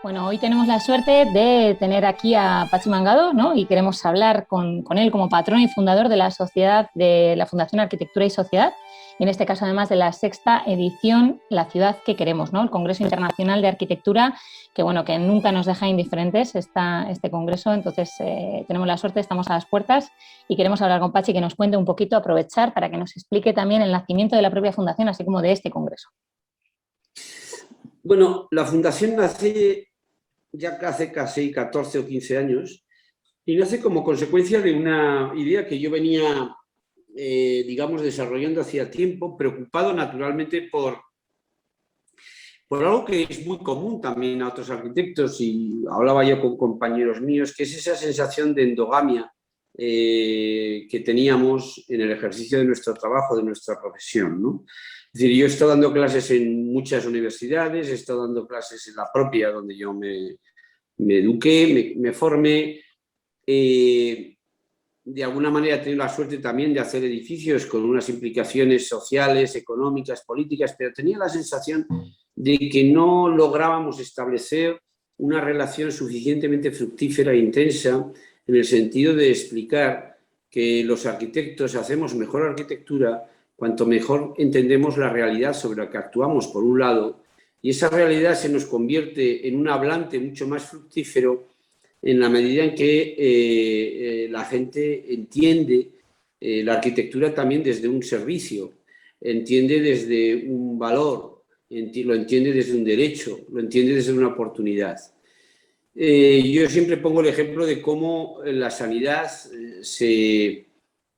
Bueno, hoy tenemos la suerte de tener aquí a Pachi Mangado, ¿no? Y queremos hablar con él como patrón y fundador de la sociedad, de la Fundación Arquitectura y Sociedad, y en este caso además de la sexta edición, La ciudad que queremos, ¿no? El Congreso Internacional de Arquitectura, que bueno, que nunca nos deja indiferentes este congreso. Entonces tenemos la suerte, estamos a las puertas y queremos hablar con Pachi, que nos cuente un poquito, aprovechar para que nos explique también el nacimiento de la propia fundación, así como de este congreso. Bueno, la fundación nace ya hace casi 14 o 15 años y nace como consecuencia de una idea que yo venía, digamos, desarrollando hacía tiempo, preocupado naturalmente por algo que es muy común también a otros arquitectos, y hablaba yo con compañeros míos, que es esa sensación de endogamia que teníamos en el ejercicio de nuestro trabajo, de nuestra profesión, ¿no? Es decir, yo he estado dando clases en muchas universidades, he estado dando clases en la propia donde yo me eduqué, me formé. De alguna manera he tenido la suerte también de hacer edificios con unas implicaciones sociales, económicas, políticas, pero tenía la sensación de que no lográbamos establecer una relación suficientemente fructífera e intensa en el sentido de explicar que los arquitectos hacemos mejor arquitectura cuanto mejor entendemos la realidad sobre la que actuamos, por un lado, y esa realidad se nos convierte en un hablante mucho más fructífero en la medida en que la gente entiende la arquitectura también desde un servicio, entiende desde un valor, lo entiende desde un derecho, lo entiende desde una oportunidad. Yo siempre pongo el ejemplo de cómo la sanidad se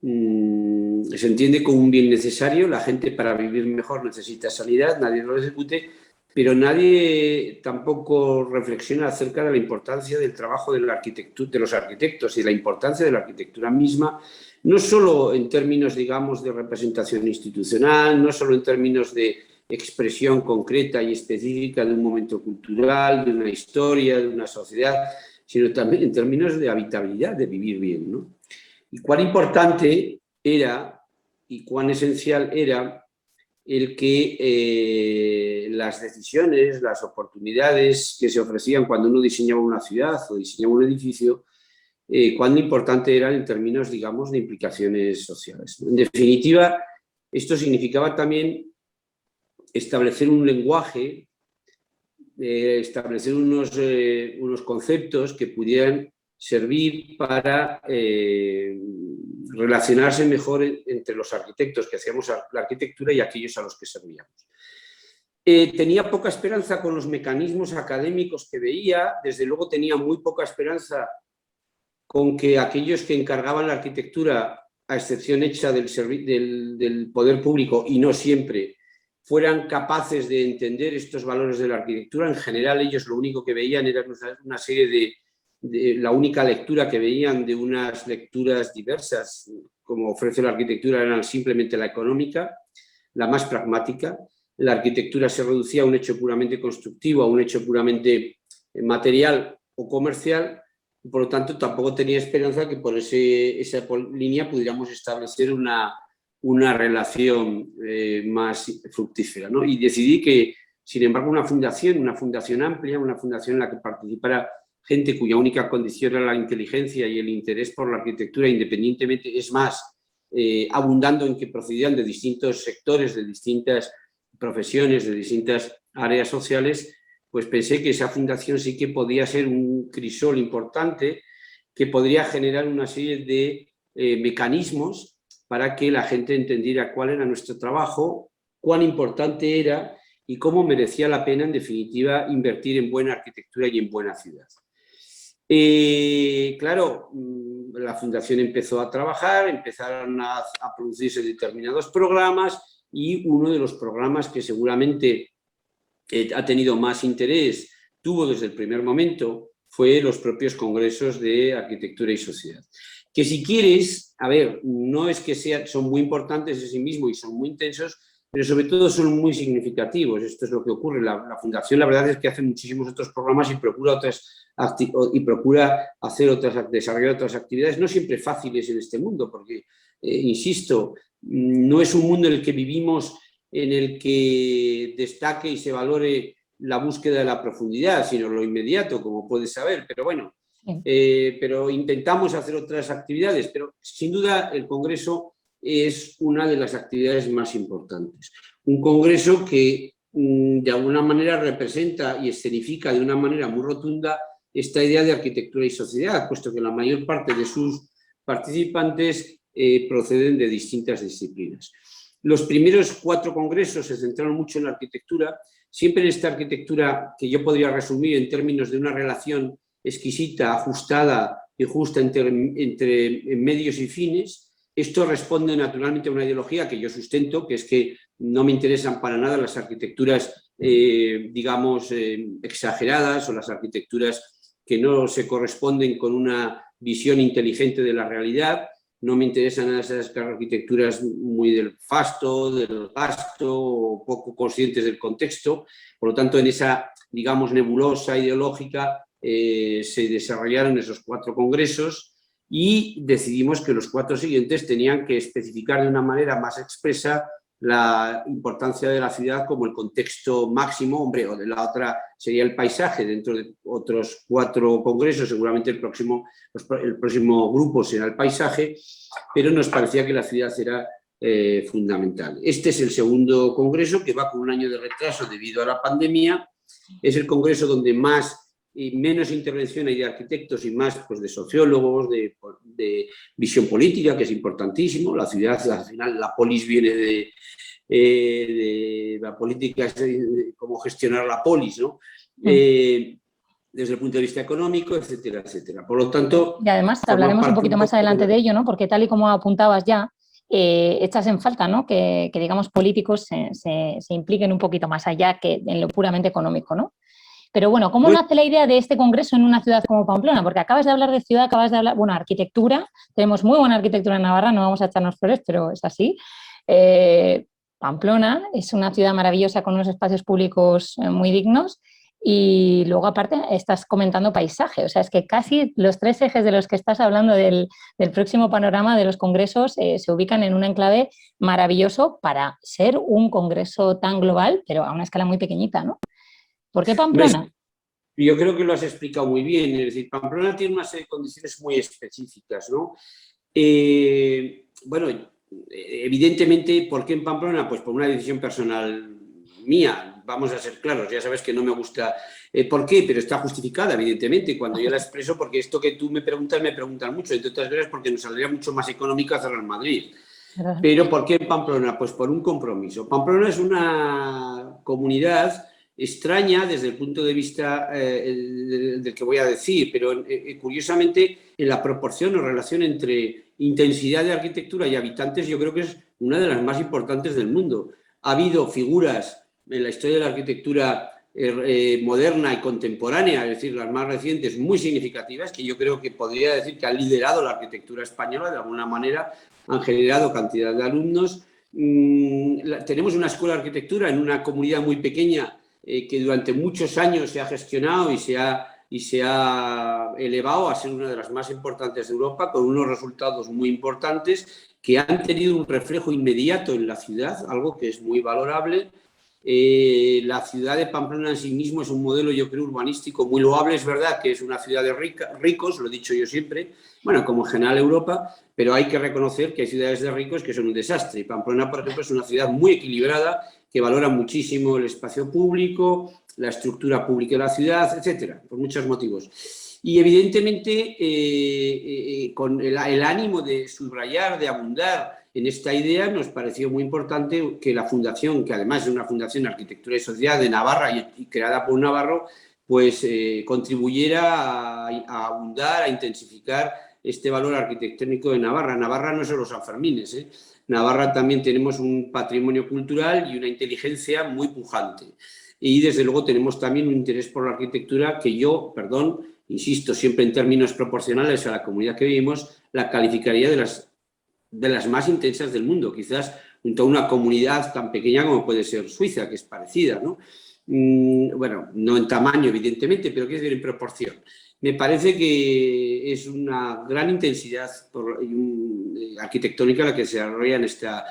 entiende como un bien necesario. La gente, para vivir mejor, necesita sanidad, nadie lo discute, pero nadie tampoco reflexiona acerca de la importancia del trabajo de los arquitectos y la importancia de la arquitectura misma, no solo en términos, digamos, de representación institucional, no solo en términos de expresión concreta y específica de un momento cultural, de una historia, de una sociedad, sino también en términos de habitabilidad, de vivir bien, ¿no? Y cuán importante era y cuán esencial era el que las decisiones, las oportunidades que se ofrecían cuando uno diseñaba una ciudad o diseñaba un edificio, cuán importante eran en términos, digamos, de implicaciones sociales. En definitiva, esto significaba también establecer un lenguaje, establecer unos conceptos que pudieran servir para relacionarse mejor entre los arquitectos que hacíamos la arquitectura y aquellos a los que servíamos. Tenía poca esperanza con los mecanismos académicos que veía, desde luego tenía muy poca esperanza con que aquellos que encargaban la arquitectura, a excepción hecha del poder público y no siempre, fueran capaces de entender estos valores de la arquitectura. En general, ellos lo único que veían era una serie la única lectura que veían de unas lecturas diversas, como ofrece la arquitectura, era simplemente la económica, la más pragmática. La arquitectura se reducía a un hecho puramente constructivo, a un hecho puramente material o comercial, y por lo tanto tampoco tenía esperanza que por esa línea pudiéramos establecer una relación más fructífera, ¿no? Y decidí que, sin embargo, una fundación amplia, una fundación en la que participara gente cuya única condición era la inteligencia y el interés por la arquitectura, independientemente, es más, abundando en que procedían de distintos sectores, de distintas profesiones, de distintas áreas sociales, pues pensé que esa fundación sí que podía ser un crisol importante que podría generar una serie de mecanismos para que la gente entendiera cuál era nuestro trabajo, cuán importante era y cómo merecía la pena, en definitiva, invertir en buena arquitectura y en buena ciudad. Claro, la fundación empezó a trabajar, empezaron a producirse determinados programas, y uno de los programas que seguramente ha tenido más interés, tuvo desde el primer momento, fue los propios congresos de arquitectura y sociedad. Que si quieres, a ver, no es que son muy importantes en sí mismos y son muy intensos, pero sobre todo son muy significativos. Esto es lo que ocurre. La Fundación, la verdad es que hace muchísimos otros programas y procura desarrollar otras actividades, no siempre fáciles en este mundo, porque, insisto, no es un mundo en el que vivimos en el que destaque y se valore la búsqueda de la profundidad, sino lo inmediato, como puedes saber, pero bueno, pero intentamos hacer otras actividades, pero sin duda el Congreso es una de las actividades más importantes. Un Congreso que de alguna manera representa y escenifica de una manera muy rotunda esta idea de arquitectura y sociedad, puesto que la mayor parte de sus participantes proceden de distintas disciplinas. Los primeros 4 congresos se centraron mucho en la arquitectura, siempre en esta arquitectura que yo podría resumir en términos de una relación exquisita, ajustada y justa entre medios y fines. Esto responde naturalmente a una ideología que yo sustento, que es que no me interesan para nada las arquitecturas, digamos, exageradas, o las arquitecturas que no se corresponden con una visión inteligente de la realidad. No me interesan nada esas arquitecturas muy del fasto, del gasto, o poco conscientes del contexto. Por lo tanto, en esa, digamos, nebulosa ideológica se desarrollaron esos 4 congresos y decidimos que los 4 siguientes tenían que especificar de una manera más expresa la importancia de la ciudad como el contexto máximo, hombre, o de la otra sería el paisaje. Dentro de otros 4 congresos, seguramente el próximo grupo será el paisaje, pero nos parecía que la ciudad era fundamental. Este es el segundo congreso, que va con un año de retraso debido a la pandemia. Es el congreso donde menos intervención hay de arquitectos y más pues, de sociólogos, de visión política, que es importantísimo. La ciudad, al final, la polis viene de la política, de cómo gestionar la polis, ¿no? Desde el punto de vista económico, etcétera, etcétera. Por lo tanto... Y además hablaremos un poquito más adelante de ello, ¿no? Porque tal y como apuntabas ya, echas en falta, ¿no? Que digamos, políticos se impliquen un poquito más allá que en lo puramente económico, ¿no? Pero bueno, ¿cómo nace la idea de este congreso en una ciudad como Pamplona? Porque acabas de hablar de ciudad, acabas de hablar, bueno, arquitectura, tenemos muy buena arquitectura en Navarra, no vamos a echarnos flores, pero es así. Pamplona es una ciudad maravillosa con unos espacios públicos muy dignos y luego aparte estás comentando paisaje, o sea, es que casi los 3 ejes de los que estás hablando del próximo panorama de los congresos se ubican en un enclave maravilloso para ser un congreso tan global, pero a una escala muy pequeñita, ¿no? ¿Por qué Pamplona? Yo creo que lo has explicado muy bien. Es decir, Pamplona tiene una serie de condiciones muy específicas, ¿no? Bueno, evidentemente, ¿por qué en Pamplona? Pues por una decisión personal mía, vamos a ser claros, ya sabes que no me gusta. ¿Por qué? Pero está justificada, evidentemente, cuando yo la expreso, porque esto que tú me preguntan mucho, entre otras veces porque nos saldría mucho más económico hacerlo en Madrid. Pero ¿por qué en Pamplona? Pues por un compromiso. Pamplona es una comunidad extraña desde el punto de vista del que voy a decir, pero curiosamente en la proporción o relación entre intensidad de arquitectura y habitantes yo creo que es una de las más importantes del mundo. Ha habido figuras en la historia de la arquitectura moderna y contemporánea, es decir, las más recientes, muy significativas, que yo creo que podría decir que han liderado la arquitectura española de alguna manera, han generado cantidad de alumnos. Tenemos una escuela de arquitectura en una comunidad muy pequeña que durante muchos años se ha gestionado y se ha elevado a ser una de las más importantes de Europa, con unos resultados muy importantes que han tenido un reflejo inmediato en la ciudad, algo que es muy valorable. La ciudad de Pamplona en sí mismo es un modelo, yo creo, urbanístico muy loable. Es verdad que es una ciudad de ricos, lo he dicho yo siempre, bueno, como en general Europa, pero hay que reconocer que hay ciudades de ricos que son un desastre. Pamplona, por ejemplo, es una ciudad muy equilibrada, que valora muchísimo el espacio público, la estructura pública de la ciudad, etcétera, por muchos motivos. Y evidentemente con el ánimo de subrayar, de abundar en esta idea, nos pareció muy importante que la fundación, que además es una fundación de arquitectura y sociedad de Navarra y creada por un navarro, pues contribuyera a abundar, a intensificar este valor arquitectónico de Navarra. Navarra no es solo San Fermines, Navarra también tenemos un patrimonio cultural y una inteligencia muy pujante. Y desde luego tenemos también un interés por la arquitectura que yo, insisto, siempre en términos proporcionales a la comunidad que vivimos, la calificaría de las más intensas del mundo, quizás junto a una comunidad tan pequeña como puede ser Suiza, que es parecida, ¿no? Bueno, no en tamaño, evidentemente, pero quiero decir en proporción. Me parece que es una gran intensidad arquitectónica la que se desarrolla en esta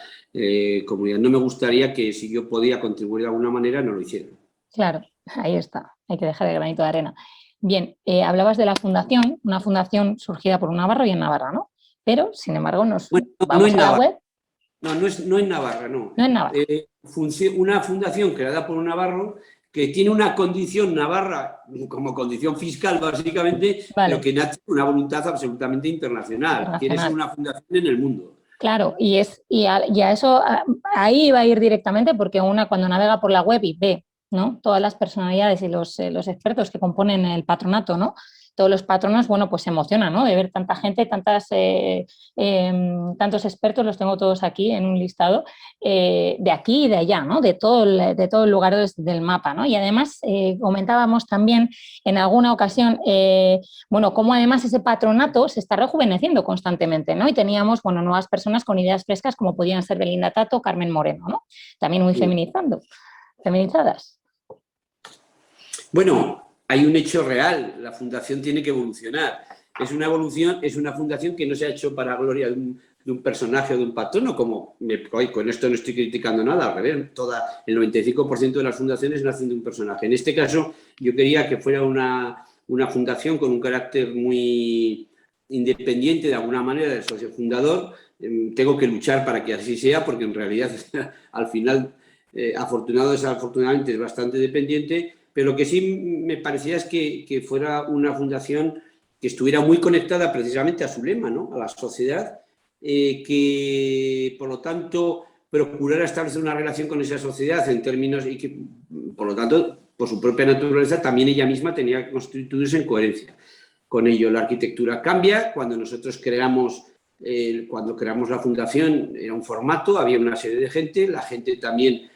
comunidad. No me gustaría que si yo podía contribuir de alguna manera no lo hiciera. Claro, Ahí está, hay que dejar el granito de arena. Bien, hablabas de la fundación, una fundación surgida por un navarro y en Navarra, ¿no? Pero, sin embargo, Bueno, no vamos en a la Navarra. web. No en Navarra, no. No en Navarra. Una fundación creada por un navarro que tiene una condición navarra como condición fiscal, básicamente, Vale. pero que nace con una voluntad absolutamente internacional. Quiere ser una fundación en el mundo. Claro, y a eso, ahí va a ir directamente porque cuando navega por la web y ve, ¿no?, todas las personalidades y los expertos que componen el patronato, ¿no?, todos los patronos, bueno, pues se emocionan, ¿no?, de ver tanta gente, tantos expertos, los tengo todos aquí en un listado, de aquí y de allá, ¿no?, de todo el lugar del mapa, ¿no? Y además comentábamos también en alguna ocasión, bueno, cómo además ese patronato se está rejuveneciendo constantemente, ¿no? Y teníamos, bueno, nuevas personas con ideas frescas como podían ser Belinda Tato, Carmen Moreno, ¿no? También muy feminizadas. Bueno, hay un hecho real, la fundación tiene que evolucionar. Es una fundación que no se ha hecho para gloria de un personaje o de un patrono, con esto no estoy criticando nada, al revés, el 95% de las fundaciones nacen de un personaje. En este caso, yo quería que fuera una fundación con un carácter muy independiente de alguna manera del socio fundador. Tengo que luchar para que así sea, porque en realidad al final, desafortunadamente, es bastante dependiente, pero lo que sí me parecía es que fuera una fundación que estuviera muy conectada precisamente a su lema, ¿no?, a la sociedad, que por lo tanto procurara establecer una relación con esa sociedad en términos y que por lo tanto por su propia naturaleza también ella misma tenía que constituirse en coherencia con ello. La arquitectura cambia. Cuando nosotros creamos la fundación era un formato, había una serie de gente, la gente también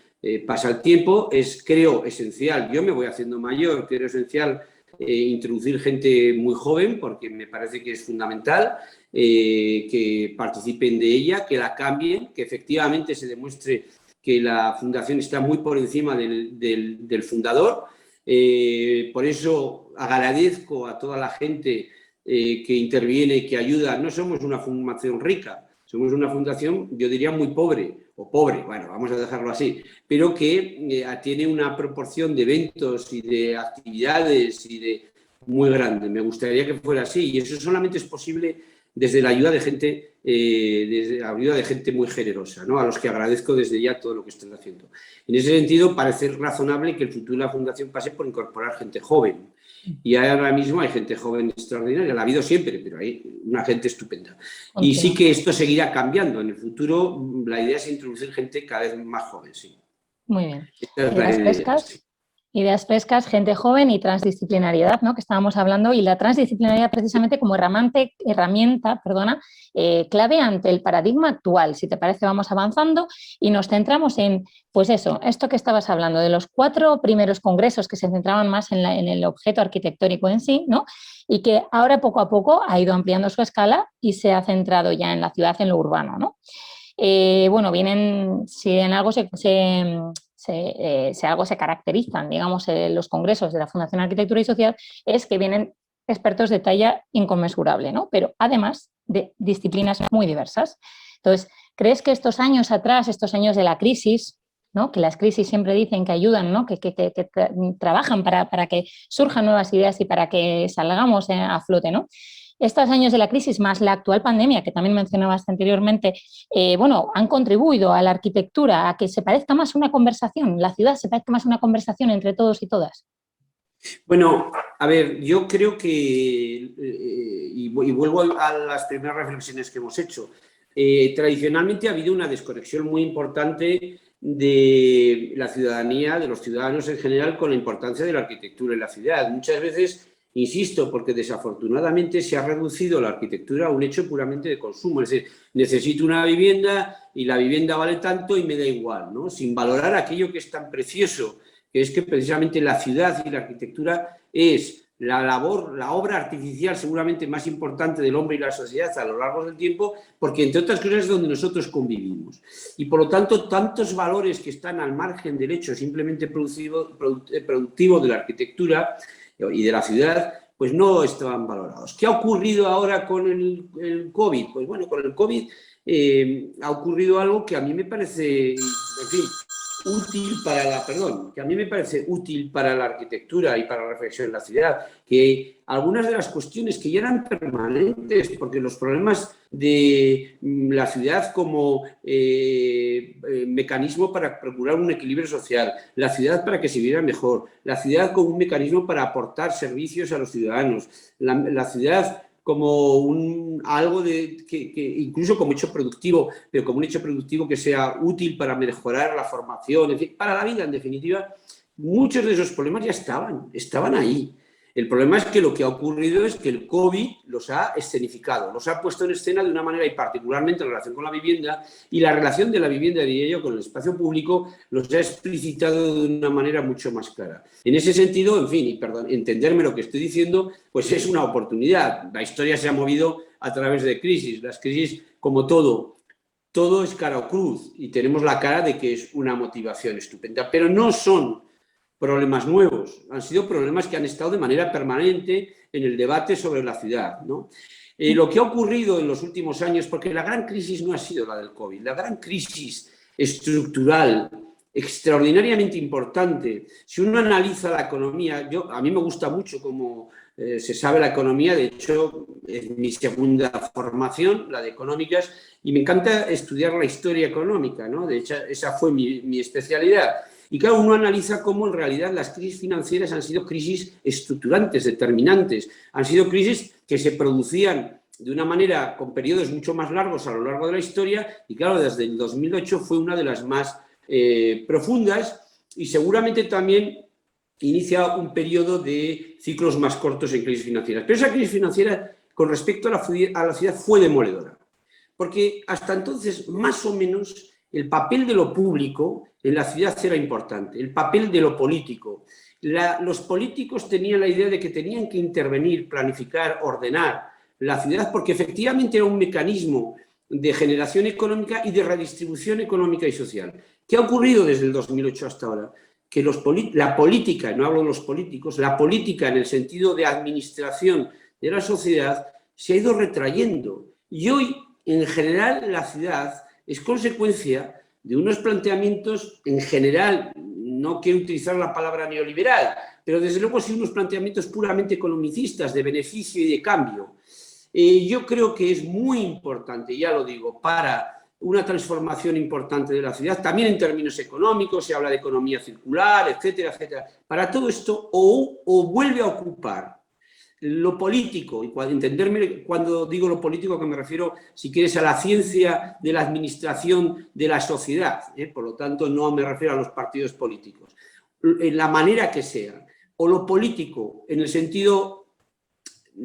pasa el tiempo, creo esencial, yo me voy haciendo mayor, creo esencial introducir gente muy joven porque me parece que es fundamental que participen de ella, que la cambien, que efectivamente se demuestre que la fundación está muy por encima del fundador. Por eso agradezco a toda la gente que interviene, que ayuda. No somos una fundación rica, somos una fundación, yo diría, muy pobre, bueno, vamos a dejarlo así, pero que tiene una proporción de eventos y de actividades muy grande. Me gustaría que fuera así, y eso solamente es posible desde la ayuda de gente muy generosa, ¿no?, a los que agradezco desde ya todo lo que están haciendo. En ese sentido, parece razonable que el futuro de la fundación pase por incorporar gente joven. Y ahora mismo hay gente joven extraordinaria, la ha habido siempre, pero hay una gente estupenda. Y sí que esto seguirá cambiando. En el futuro la idea es introducir gente cada vez más joven, sí. Muy bien. Esta es la idea, sí. Ideas frescas, gente joven y transdisciplinariedad, ¿no?, que estábamos hablando, y la transdisciplinariedad precisamente como herramienta, clave ante el paradigma actual. Si te parece, vamos avanzando y nos centramos en, pues eso, esto que estabas hablando, de los 4 primeros congresos que se centraban más en el objeto arquitectónico en sí, ¿no?, y que ahora poco a poco ha ido ampliando su escala y se ha centrado ya en la ciudad, en lo urbano, ¿no? Bueno, si en algo algo se caracterizan, digamos, los congresos de la Fundación Arquitectura y Sociedad, es que vienen expertos de talla inconmensurable, ¿no?, pero además de disciplinas muy diversas. Entonces, ¿crees que estos años atrás, estos años de la crisis, ¿no?, que las crisis siempre dicen que ayudan, ¿no?, que trabajan para que surjan nuevas ideas y para que salgamos a flote, ¿no? Estos años de la crisis más la actual pandemia, que también mencionabas anteriormente, bueno, han contribuido a la arquitectura a que se parezca más una conversación, la ciudad se parezca más una conversación entre todos y todas. Bueno, a ver, yo creo que, y vuelvo a las primeras reflexiones que hemos hecho, tradicionalmente ha habido una desconexión muy importante de la ciudadanía, de los ciudadanos en general, con la importancia de la arquitectura en la ciudad. Muchas veces, insisto, porque desafortunadamente se ha reducido la arquitectura a un hecho puramente de consumo. Es decir, necesito una vivienda y la vivienda vale tanto y me da igual, ¿no?, sin valorar aquello que es tan precioso, que es que precisamente la ciudad y la arquitectura es la obra artificial seguramente más importante del hombre y la sociedad a lo largo del tiempo, porque entre otras cosas es donde nosotros convivimos. Y por lo tanto, tantos valores que están al margen del hecho simplemente productivo de la arquitectura y de la ciudad, pues no estaban valorados. ¿Qué ha ocurrido ahora con el COVID? Pues bueno, con el COVID ha ocurrido algo que a mí me parece, en fin, útil para la, perdón, que a mí me parece útil para la arquitectura y para la reflexión en la ciudad, que algunas de las cuestiones que ya eran permanentes, porque los problemas de la ciudad como mecanismo para procurar un equilibrio social, la ciudad para que se viviera mejor, la ciudad como un mecanismo para aportar servicios a los ciudadanos, la ciudad como algo que incluso como hecho productivo, pero como un hecho productivo que sea útil para mejorar la formación, en fin, para la vida en definitiva, muchos de esos problemas ya estaban ahí. El problema es que lo que ha ocurrido es que el COVID los ha escenificado, los ha puesto en escena de una manera, y particularmente en relación con la vivienda, y la relación de la vivienda, diría yo, con el espacio público, los ha explicitado de una manera mucho más clara. En ese sentido, en fin, y perdón, entenderme lo que estoy diciendo, pues es una oportunidad. La historia se ha movido a través de crisis. Las crisis, como todo es cara o cruz, y tenemos la cara de que es una motivación estupenda, pero no son problemas nuevos, han sido problemas que han estado de manera permanente en el debate sobre la ciudad, ¿no? Lo que ha ocurrido en los últimos años, porque la gran crisis no ha sido la del COVID, la gran crisis estructural, extraordinariamente importante, si uno analiza la economía, a mí me gusta mucho cómo se sabe la economía, de hecho es mi segunda formación, la de económicas, y me encanta estudiar la historia económica, ¿no? De hecho, esa fue mi especialidad. Y claro, uno analiza cómo en realidad las crisis financieras han sido crisis estructurantes, determinantes, han sido crisis que se producían de una manera con periodos mucho más largos a lo largo de la historia, y claro, desde el 2008 fue una de las más profundas, y seguramente también inicia un periodo de ciclos más cortos en crisis financieras. Pero esa crisis financiera, con respecto a la ciudad, fue demoledora, porque hasta entonces, más o menos, el papel de lo público en la ciudad era importante, el papel de lo político. Los políticos tenían la idea de que tenían que intervenir, planificar, ordenar la ciudad, porque efectivamente era un mecanismo de generación económica y de redistribución económica y social. ¿Qué ha ocurrido desde el 2008 hasta ahora? Que la política, no hablo de los políticos, la política en el sentido de administración de la sociedad se ha ido retrayendo. Y hoy, en general, la ciudad es consecuencia de unos planteamientos, en general, no quiero utilizar la palabra neoliberal, pero desde luego sí unos planteamientos puramente economicistas, de beneficio y de cambio. Yo creo que es muy importante, ya lo digo, para una transformación importante de la ciudad, también en términos económicos, se habla de economía circular, etcétera, etcétera. Para todo esto, o vuelve a ocupar lo político, y entenderme cuando digo lo político, que me refiero, si quieres, a la ciencia de la administración de la sociedad, por lo tanto no me refiero a los partidos políticos, en la manera que sea, o lo político, en el sentido,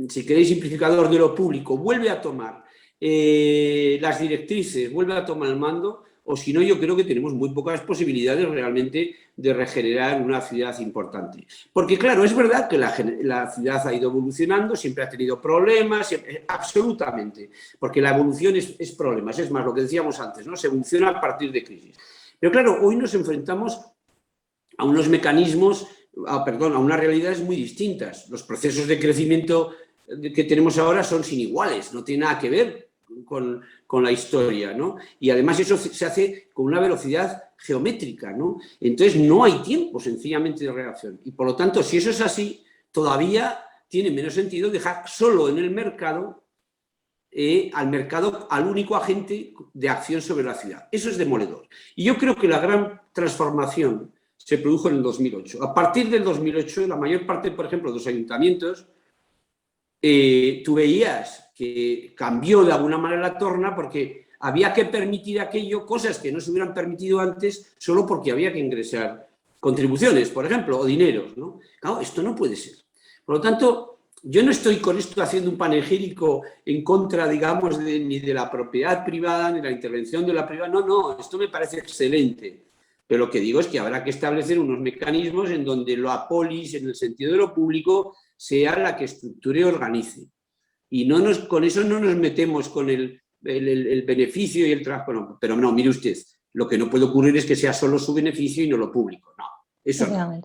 si queréis, simplificador de lo público, vuelve a tomar las directrices, vuelve a tomar el mando, o si no, yo creo que tenemos muy pocas posibilidades realmente de regenerar una ciudad importante. Porque claro, es verdad que la ciudad ha ido evolucionando, siempre ha tenido problemas, absolutamente, porque la evolución es problemas, es más, lo que decíamos antes, ¿no? Se evoluciona a partir de crisis. Pero claro, hoy nos enfrentamos a unos mecanismos, a unas realidades muy distintas. Los procesos de crecimiento que tenemos ahora son sin iguales, no tiene nada que ver con la historia, ¿no? Y además eso se hace con una velocidad geométrica, ¿no? Entonces no hay tiempo sencillamente de reacción. Y por lo tanto, si eso es así, todavía tiene menos sentido dejar solo en el mercado, al único agente de acción sobre la ciudad. Eso es demoledor. Y yo creo que la gran transformación se produjo en el 2008. A partir del 2008, la mayor parte, por ejemplo, de los ayuntamientos, tú veías que cambió de alguna manera la torna porque había que permitir aquello, cosas que no se hubieran permitido antes solo porque había que ingresar contribuciones, por ejemplo, o dineros, ¿no? Claro, esto no puede ser. Por lo tanto, yo no estoy con esto haciendo un panegírico en contra, digamos, ni de la propiedad privada, ni de la intervención de la privada. No, esto me parece excelente. Pero lo que digo es que habrá que establecer unos mecanismos en donde la polis, en el sentido de lo público, sea la que estructure y organice. Y con eso no nos metemos con el beneficio y el trabajo. No, pero no, mire usted, lo que no puede ocurrir es que sea solo su beneficio y no lo público. No, eso no.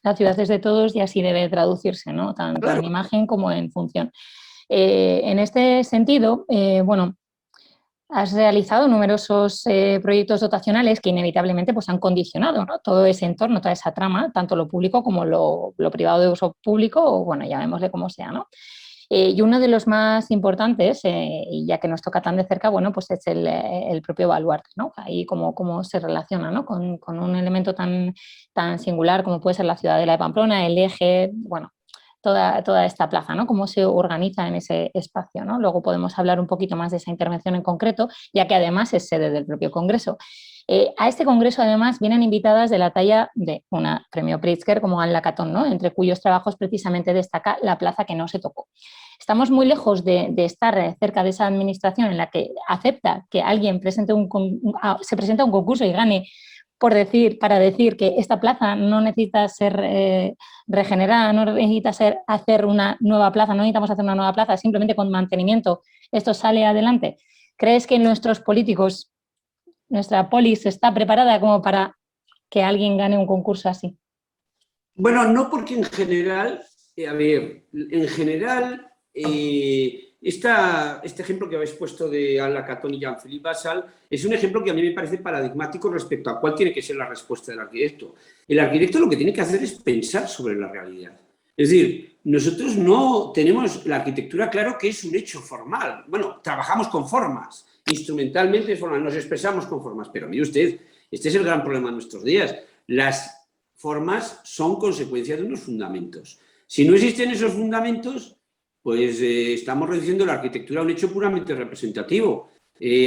La ciudad es de todos y así debe traducirse, ¿no? Tanto en imagen como en función. En este sentido, bueno, has realizado numerosos proyectos dotacionales que inevitablemente pues, han condicionado, ¿no?, todo ese entorno, toda esa trama, tanto lo público como lo privado de uso público, o bueno, llamémosle como sea, ¿no? Y uno de los más importantes, y ya que nos toca tan de cerca, bueno, pues es el propio baluarte, ¿no? Ahí cómo se relaciona, ¿no?, con un elemento tan singular como puede ser la Ciudadela de Pamplona, el eje, bueno, toda esta plaza, ¿no?, cómo se organiza en ese espacio, ¿no? Luego podemos hablar un poquito más de esa intervención en concreto, ya que además es sede del propio Congreso. A este congreso, además, vienen invitadas de la talla de una premio Pritzker como Anne Lacaton, ¿no?, entre cuyos trabajos precisamente destaca La plaza que no se tocó. Estamos muy lejos de estar cerca de esa administración en la que acepta que alguien se presenta a un concurso y gane para decir que esta plaza no necesita ser regenerada, no necesita hacer una nueva plaza, no necesitamos hacer una nueva plaza, simplemente con mantenimiento esto sale adelante. ¿Crees que nuestros políticos, nuestra polis está preparada como para que alguien gane un concurso así? Bueno, no, porque en general, este ejemplo que habéis puesto de Anne Lacaton y Jean-Philippe Vassal es un ejemplo que a mí me parece paradigmático respecto a cuál tiene que ser la respuesta del arquitecto. El arquitecto lo que tiene que hacer es pensar sobre la realidad. Es decir, nosotros no tenemos la arquitectura, claro que es un hecho formal. Bueno, trabajamos con formas, instrumentalmente nos expresamos con formas, pero mire usted, este es el gran problema de nuestros días. Las formas son consecuencia de unos fundamentos. Si no existen esos fundamentos, pues estamos reduciendo la arquitectura a un hecho puramente representativo,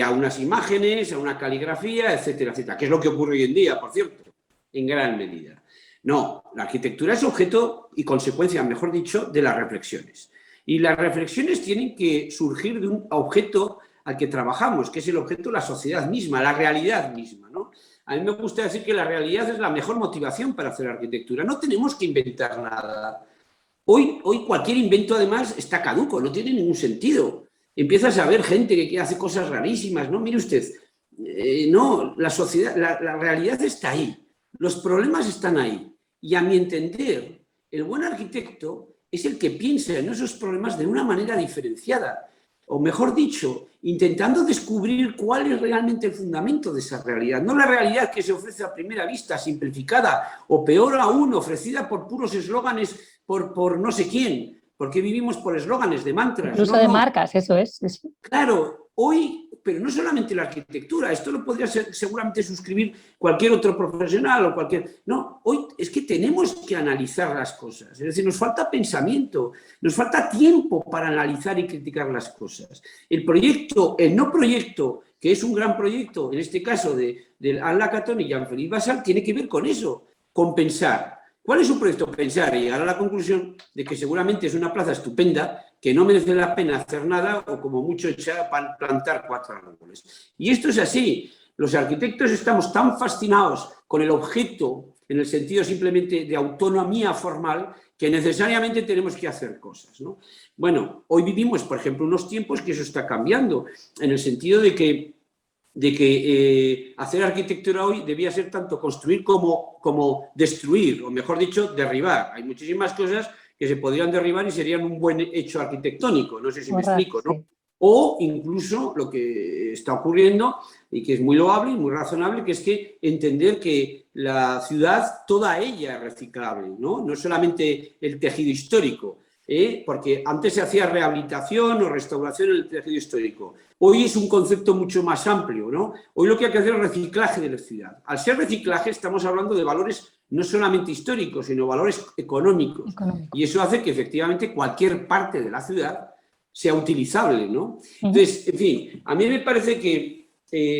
a unas imágenes, a una caligrafía, etcétera, etcétera, que es lo que ocurre hoy en día, por cierto, en gran medida. No, la arquitectura es objeto y consecuencia, mejor dicho, de las reflexiones. Y las reflexiones tienen que surgir de un objeto al que trabajamos, que es el objeto de la sociedad misma, la realidad misma, ¿no? A mí me gusta decir que la realidad es la mejor motivación para hacer arquitectura. No tenemos que inventar nada. Hoy cualquier invento, además, está caduco, no tiene ningún sentido. Empiezas a ver gente que hace cosas rarísimas, ¿no? Mire usted, no, la sociedad, la realidad está ahí, los problemas están ahí. Y a mi entender, el buen arquitecto es el que piensa en esos problemas de una manera diferenciada. O mejor dicho, intentando descubrir cuál es realmente el fundamento de esa realidad. No la realidad que se ofrece a primera vista, simplificada, o peor aún, ofrecida por puros eslóganes por no sé quién, porque vivimos por eslóganes de mantras. Incluso de marcas, eso es. Claro, hoy, pero no solamente la arquitectura, esto lo podría seguramente suscribir cualquier otro profesional o cualquier... No, hoy es que tenemos que analizar las cosas, es decir, nos falta pensamiento, nos falta tiempo para analizar y criticar las cosas. El no proyecto, que es un gran proyecto, en este caso de Anne Lacaton y Jean-Philippe Vassal, tiene que ver con eso, con pensar. ¿Cuál es su proyecto? Pensar y llegar a la conclusión de que seguramente es una plaza estupenda, que no merece la pena hacer nada o como mucho echar para plantar 4 árboles. Y esto es así. Los arquitectos estamos tan fascinados con el objeto, en el sentido simplemente de autonomía formal, que necesariamente tenemos que hacer cosas, ¿no? Bueno, hoy vivimos, por ejemplo, unos tiempos que eso está cambiando, en el sentido de que hacer arquitectura hoy debía ser tanto construir como destruir, o mejor dicho, derribar. Hay muchísimas cosas que se podrían derribar y serían un buen hecho arquitectónico, no sé si me explico, ¿no? Sí. O incluso lo que está ocurriendo, y que es muy loable y muy razonable, que es que entender que la ciudad, toda ella es reciclable, ¿no? No solamente el tejido histórico, porque antes se hacía rehabilitación o restauración en el tejido histórico. Hoy es un concepto mucho más amplio, ¿no? Hoy lo que hay que hacer es reciclaje de la ciudad. Al ser reciclaje estamos hablando de valores no solamente históricos, sino valores económicos. Y eso hace que efectivamente cualquier parte de la ciudad sea utilizable, ¿no? Entonces, en fin, a mí me parece que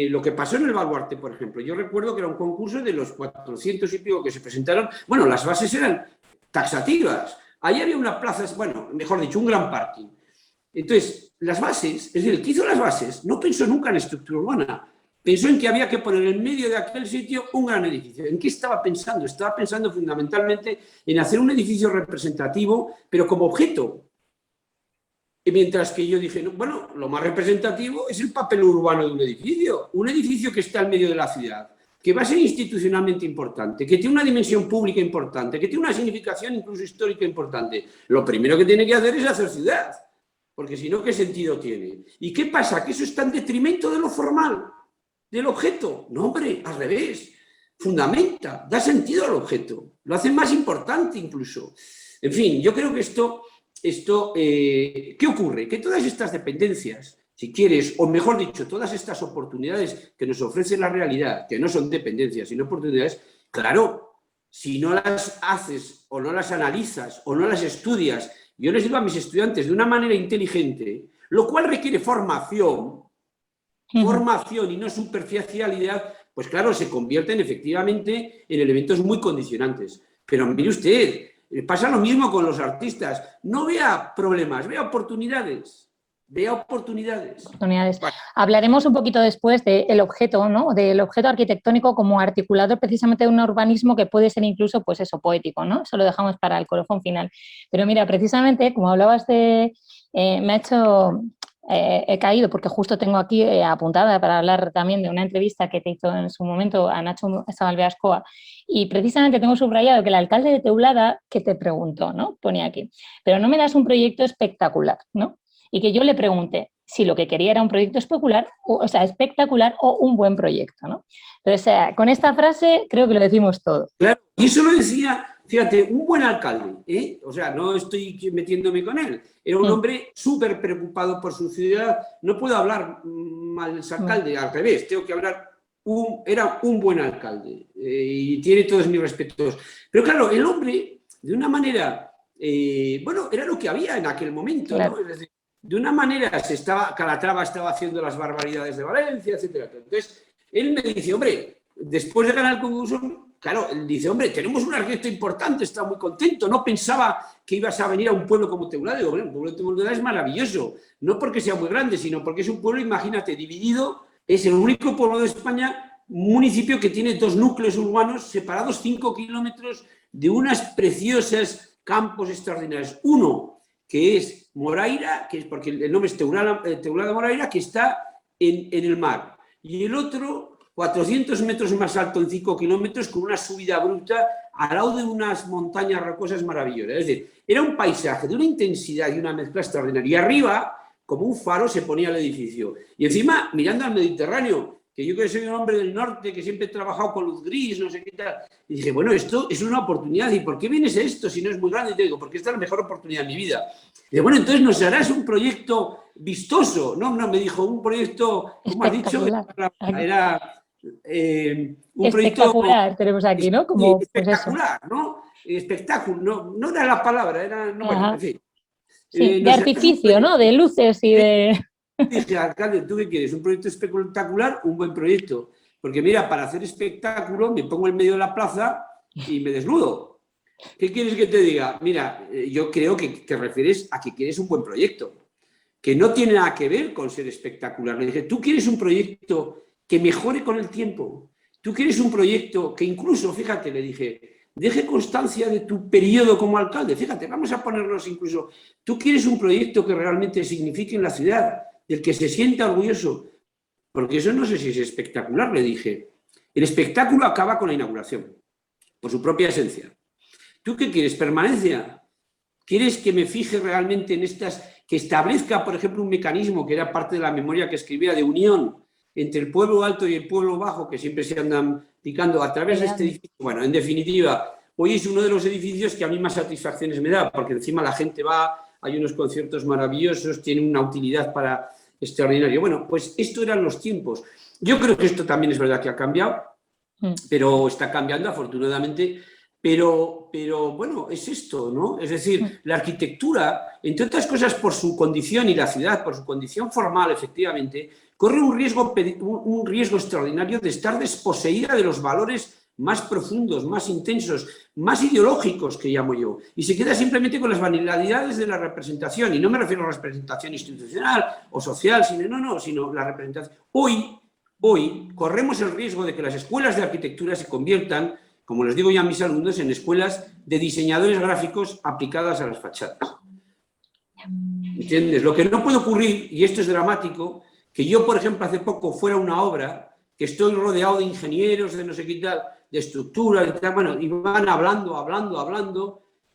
lo que pasó en el Baluarte, por ejemplo, yo recuerdo que era un concurso de los 400 y pico que se presentaron, bueno, las bases eran taxativas. Ahí había una plaza, bueno, mejor dicho, un gran parking. Entonces, las bases, es decir, el que hizo las bases no pensó nunca en estructura urbana, pensó en que había que poner en medio de aquel sitio un gran edificio. ¿En qué estaba pensando? Estaba pensando fundamentalmente en hacer un edificio representativo, pero como objeto. Y mientras que yo dije, no, bueno, lo más representativo es el papel urbano de un edificio que está en medio de la ciudad, que va a ser institucionalmente importante, que tiene una dimensión pública importante, que tiene una significación incluso histórica importante. Lo primero que tiene que hacer es hacer ciudad. porque si no, ¿qué sentido tiene? ¿Y qué pasa? ¿Que eso está en detrimento de lo formal, del objeto? No, hombre, al revés. Fundamenta, da sentido al objeto, lo hace más importante incluso. En fin, yo creo que ¿qué ocurre? Que todas estas dependencias, si quieres, o mejor dicho, todas estas oportunidades que nos ofrece la realidad, que no son dependencias, sino oportunidades, claro, si no las haces o no las analizas o no las estudias, yo les digo a mis estudiantes de una manera inteligente, lo cual requiere formación y no superficialidad, pues claro, se convierten efectivamente en elementos muy condicionantes. Pero mire usted, pasa lo mismo con los artistas. No vea problemas, vea oportunidades. Vea oportunidades. Vale. Hablaremos un poquito después del objeto, ¿no? Del objeto arquitectónico como articulador precisamente de un urbanismo que puede ser incluso, pues eso, poético, ¿no? Eso lo dejamos para el colofón final. Pero mira, precisamente, como hablabas me ha hecho... he caído porque justo tengo aquí apuntada para hablar también de una entrevista que te hizo en su momento a Nacho Sabalbeascoa, y precisamente tengo subrayado que el alcalde de Teulada que te preguntó, ¿no? Ponía aquí, pero no me das un proyecto espectacular, ¿no? Y que yo le pregunté si lo que quería era un proyecto espectacular o un buen proyecto, ¿no? Entonces, con esta frase creo que lo decimos todo. Claro, y eso lo decía, fíjate, un buen alcalde, ¿eh? O sea, no estoy metiéndome con él. Era un hombre súper preocupado por su ciudad. No puedo hablar mal de ese alcalde, al revés, tengo que hablar. Era un buen alcalde y tiene todos mis respetos. Pero claro, el hombre, de una manera, bueno, era lo que había en aquel momento, claro, ¿no? Es decir, de una manera Calatrava estaba haciendo las barbaridades de Valencia, etcétera. Entonces, él me dice, hombre, después de ganar el concurso, claro, él dice, hombre, tenemos un arquitecto importante, está muy contento, no pensaba que ibas a venir a un pueblo como Teulada. Digo, bueno, el pueblo de Teulada es maravilloso, no porque sea muy grande, sino porque es un pueblo, imagínate, dividido, es el único pueblo de España, un municipio que tiene 2 núcleos urbanos separados 5 kilómetros de unas preciosas campos extraordinarios. Uno, que es Moraira, que es porque el nombre es Teulada Moraira, que está en el mar, y el otro 400 metros más alto en 5 kilómetros, con una subida bruta al lado de unas montañas rocosas maravillosas. Es decir, era un paisaje de una intensidad y una mezcla extraordinaria. Y arriba, como un faro, se ponía el edificio. Y encima, mirando al Mediterráneo, que yo que soy un hombre del norte, que siempre he trabajado con luz gris, no sé qué tal, y dije, bueno, esto es una oportunidad. ¿Y por qué vienes a esto si no es muy grande? Y te digo, porque esta es la mejor oportunidad de mi vida. Y bueno, entonces nos harás un proyecto vistoso. No, me dijo, un proyecto, ¿cómo has dicho? Era un espectacular, tenemos aquí, ¿no? Como, espectacular, pues ¿no? Espectáculo, no era la palabra, era, no, bueno, en fin. Sí, de artificio, ¿no? De luces y de... Dije, alcalde, ¿tú qué quieres? ¿Un proyecto espectacular? Un buen proyecto. Porque mira, para hacer espectáculo me pongo en medio de la plaza y me desnudo. ¿Qué quieres que te diga? Mira, yo creo que te refieres a que quieres un buen proyecto, que no tiene nada que ver con ser espectacular. Le dije, ¿tú quieres un proyecto que mejore con el tiempo? ¿Tú quieres un proyecto que incluso, fíjate, le dije, deje constancia de tu periodo como alcalde? Fíjate, vamos a ponernos incluso, ¿tú quieres un proyecto que realmente signifique en la ciudad, del que se sienta orgulloso? Porque eso no sé si es espectacular, le dije. El espectáculo acaba con la inauguración, por su propia esencia. ¿Tú qué quieres? ¿Permanencia? ¿Quieres que me fije realmente en estas, que establezca, por ejemplo, un mecanismo que era parte de la memoria que escribía de unión entre el pueblo alto y el pueblo bajo, que siempre se andan picando a través de este edificio? Bueno, en definitiva, hoy es uno de los edificios que a mí más satisfacciones me da, porque encima la gente va, hay unos conciertos maravillosos, tiene una utilidad extraordinaria. Bueno, pues esto eran los tiempos. Yo creo que esto también es verdad que ha cambiado, pero está cambiando afortunadamente. Pero bueno, es esto, ¿no? Es decir, la arquitectura, entre otras cosas por su condición, y la ciudad por su condición formal, efectivamente, corre un riesgo extraordinario de estar desposeída de los valores más profundos, más intensos, más ideológicos, que llamo yo, y se queda simplemente con las banalidades de la representación, y no me refiero a la representación institucional o social, sino la representación. Hoy corremos el riesgo de que las escuelas de arquitectura se conviertan, como les digo ya a mis alumnos, en escuelas de diseñadores gráficos aplicadas a las fachadas. ¿Entiendes? Lo que no puede ocurrir, y esto es dramático, que yo, por ejemplo, hace poco fuera una obra, que estoy rodeado de ingenieros, de no sé qué tal, de estructura, de tal, bueno, y van hablando,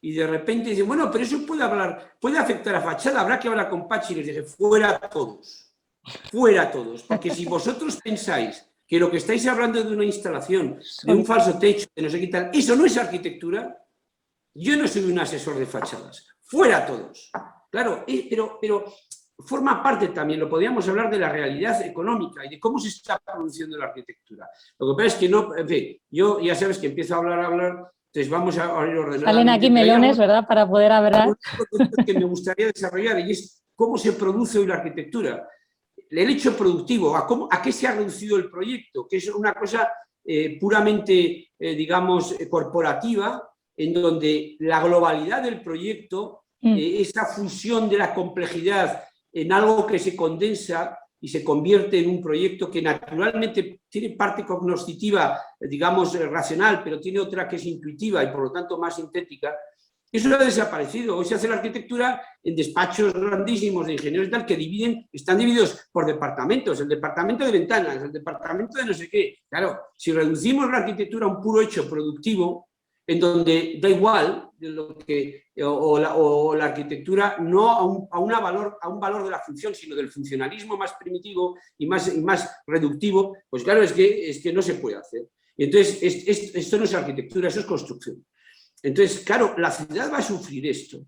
y de repente dicen, bueno, pero eso puede afectar a fachada, habrá que hablar con Pachi. Y les dije, fuera todos, porque si vosotros pensáis que lo que estáis hablando de una instalación, de un falso techo, de no sé qué tal, eso no es arquitectura, yo no soy un asesor de fachadas, fuera todos. Claro, pero forma parte también, lo podríamos hablar de la realidad económica y de cómo se está produciendo la arquitectura. Lo que pasa es que no, en fin, yo ya sabes que empiezo a hablar, entonces vamos a abrir ordenadamente. Salen aquí melones, ¿verdad?, para poder hablar. Que me gustaría desarrollar y es cómo se produce hoy la arquitectura. El hecho productivo, a qué se ha reducido el proyecto, que es una cosa puramente, digamos, corporativa, en donde la globalidad del proyecto, esa fusión de la complejidad en algo que se condensa y se convierte en un proyecto que naturalmente tiene parte cognoscitiva, digamos, racional, pero tiene otra que es intuitiva y por lo tanto más sintética. Eso ha desaparecido. Hoy se hace la arquitectura en despachos grandísimos de ingenieros y tal que están divididos por departamentos, el departamento de ventanas, el departamento de no sé qué. Claro, si reducimos la arquitectura a un puro hecho productivo, en donde da igual la arquitectura no a un valor de la función, sino del funcionalismo más primitivo y más reductivo, pues claro, es que no se puede hacer. Y entonces, esto no es arquitectura, eso es construcción. Entonces, claro, la ciudad va a sufrir esto.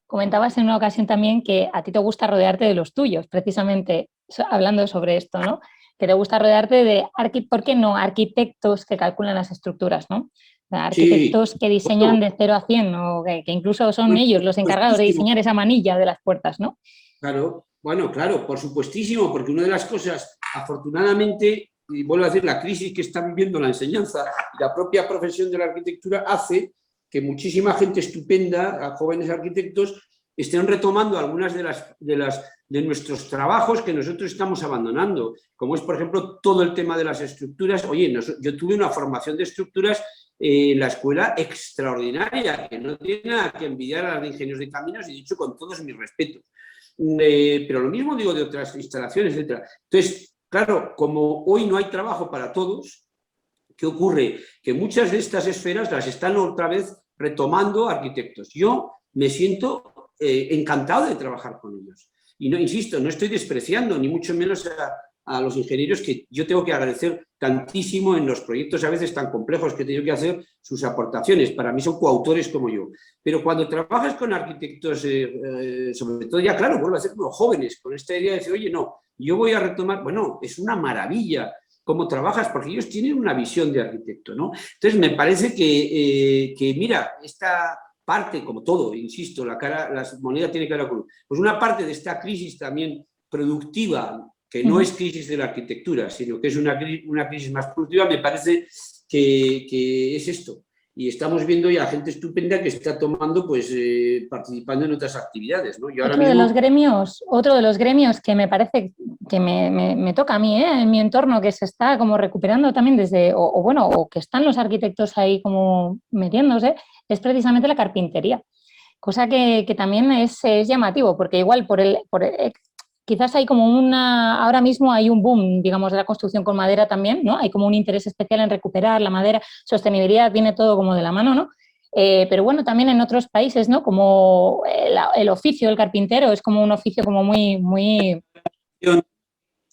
Comentabas en una ocasión también que a ti te gusta rodearte de los tuyos, precisamente hablando sobre esto, ¿no? Que te gusta rodearte de, ¿por qué no?, arquitectos que calculan las estructuras, ¿no? Arquitectos que diseñan de 0 a 100, o que incluso son ellos los encargados de diseñar esa manilla de las puertas, ¿no? Claro, bueno, claro, por supuestísimo, porque una de las cosas, afortunadamente, y vuelvo a decir, la crisis que está viviendo la enseñanza y la propia profesión de la arquitectura hace que muchísima gente estupenda, jóvenes arquitectos, estén retomando algunas de nuestros trabajos que nosotros estamos abandonando, como es, por ejemplo, todo el tema de las estructuras. Oye, yo tuve una formación de estructuras en la escuela extraordinaria, que no tiene nada que envidiar a las de ingenieros de caminos, y dicho con todos mis respetos. Pero lo mismo digo de otras instalaciones, etc. Entonces, claro, como hoy no hay trabajo para todos, ¿qué ocurre? Que muchas de estas esferas las están otra vez retomando arquitectos. Yo me siento encantado de trabajar con ellos. Y no, insisto, no estoy despreciando, ni mucho menos a los ingenieros, que yo tengo que agradecer tantísimo en los proyectos a veces tan complejos que he tenido que hacer sus aportaciones. Para mí son coautores como yo. Pero cuando trabajas con arquitectos, sobre todo ya, claro, vuelvo a ser como jóvenes, con esta idea de decir, oye, no, yo voy a retomar, bueno, es una maravilla cómo trabajas, porque ellos tienen una visión de arquitecto, ¿no? Entonces, me parece que mira, esta parte, como todo, insisto, la moneda tiene cara con... Pues una parte de esta crisis también productiva, que no es crisis de la arquitectura, sino que es una crisis más productiva, me parece que es esto. Y estamos viendo ya gente estupenda que está tomando, pues, participando en otras actividades, ¿no? Yo otro de los gremios que me parece que me toca a mí, en mi entorno, que se está como recuperando también desde, o que están los arquitectos ahí como metiéndose, es precisamente la carpintería. Cosa que también es llamativo, porque igual quizás hay como ahora mismo hay un boom, digamos, de la construcción con madera también, ¿no? Hay como un interés especial en recuperar la madera, sostenibilidad, viene todo como de la mano, ¿no? Pero bueno, también en otros países, ¿no? Como el oficio del carpintero es como un oficio como muy...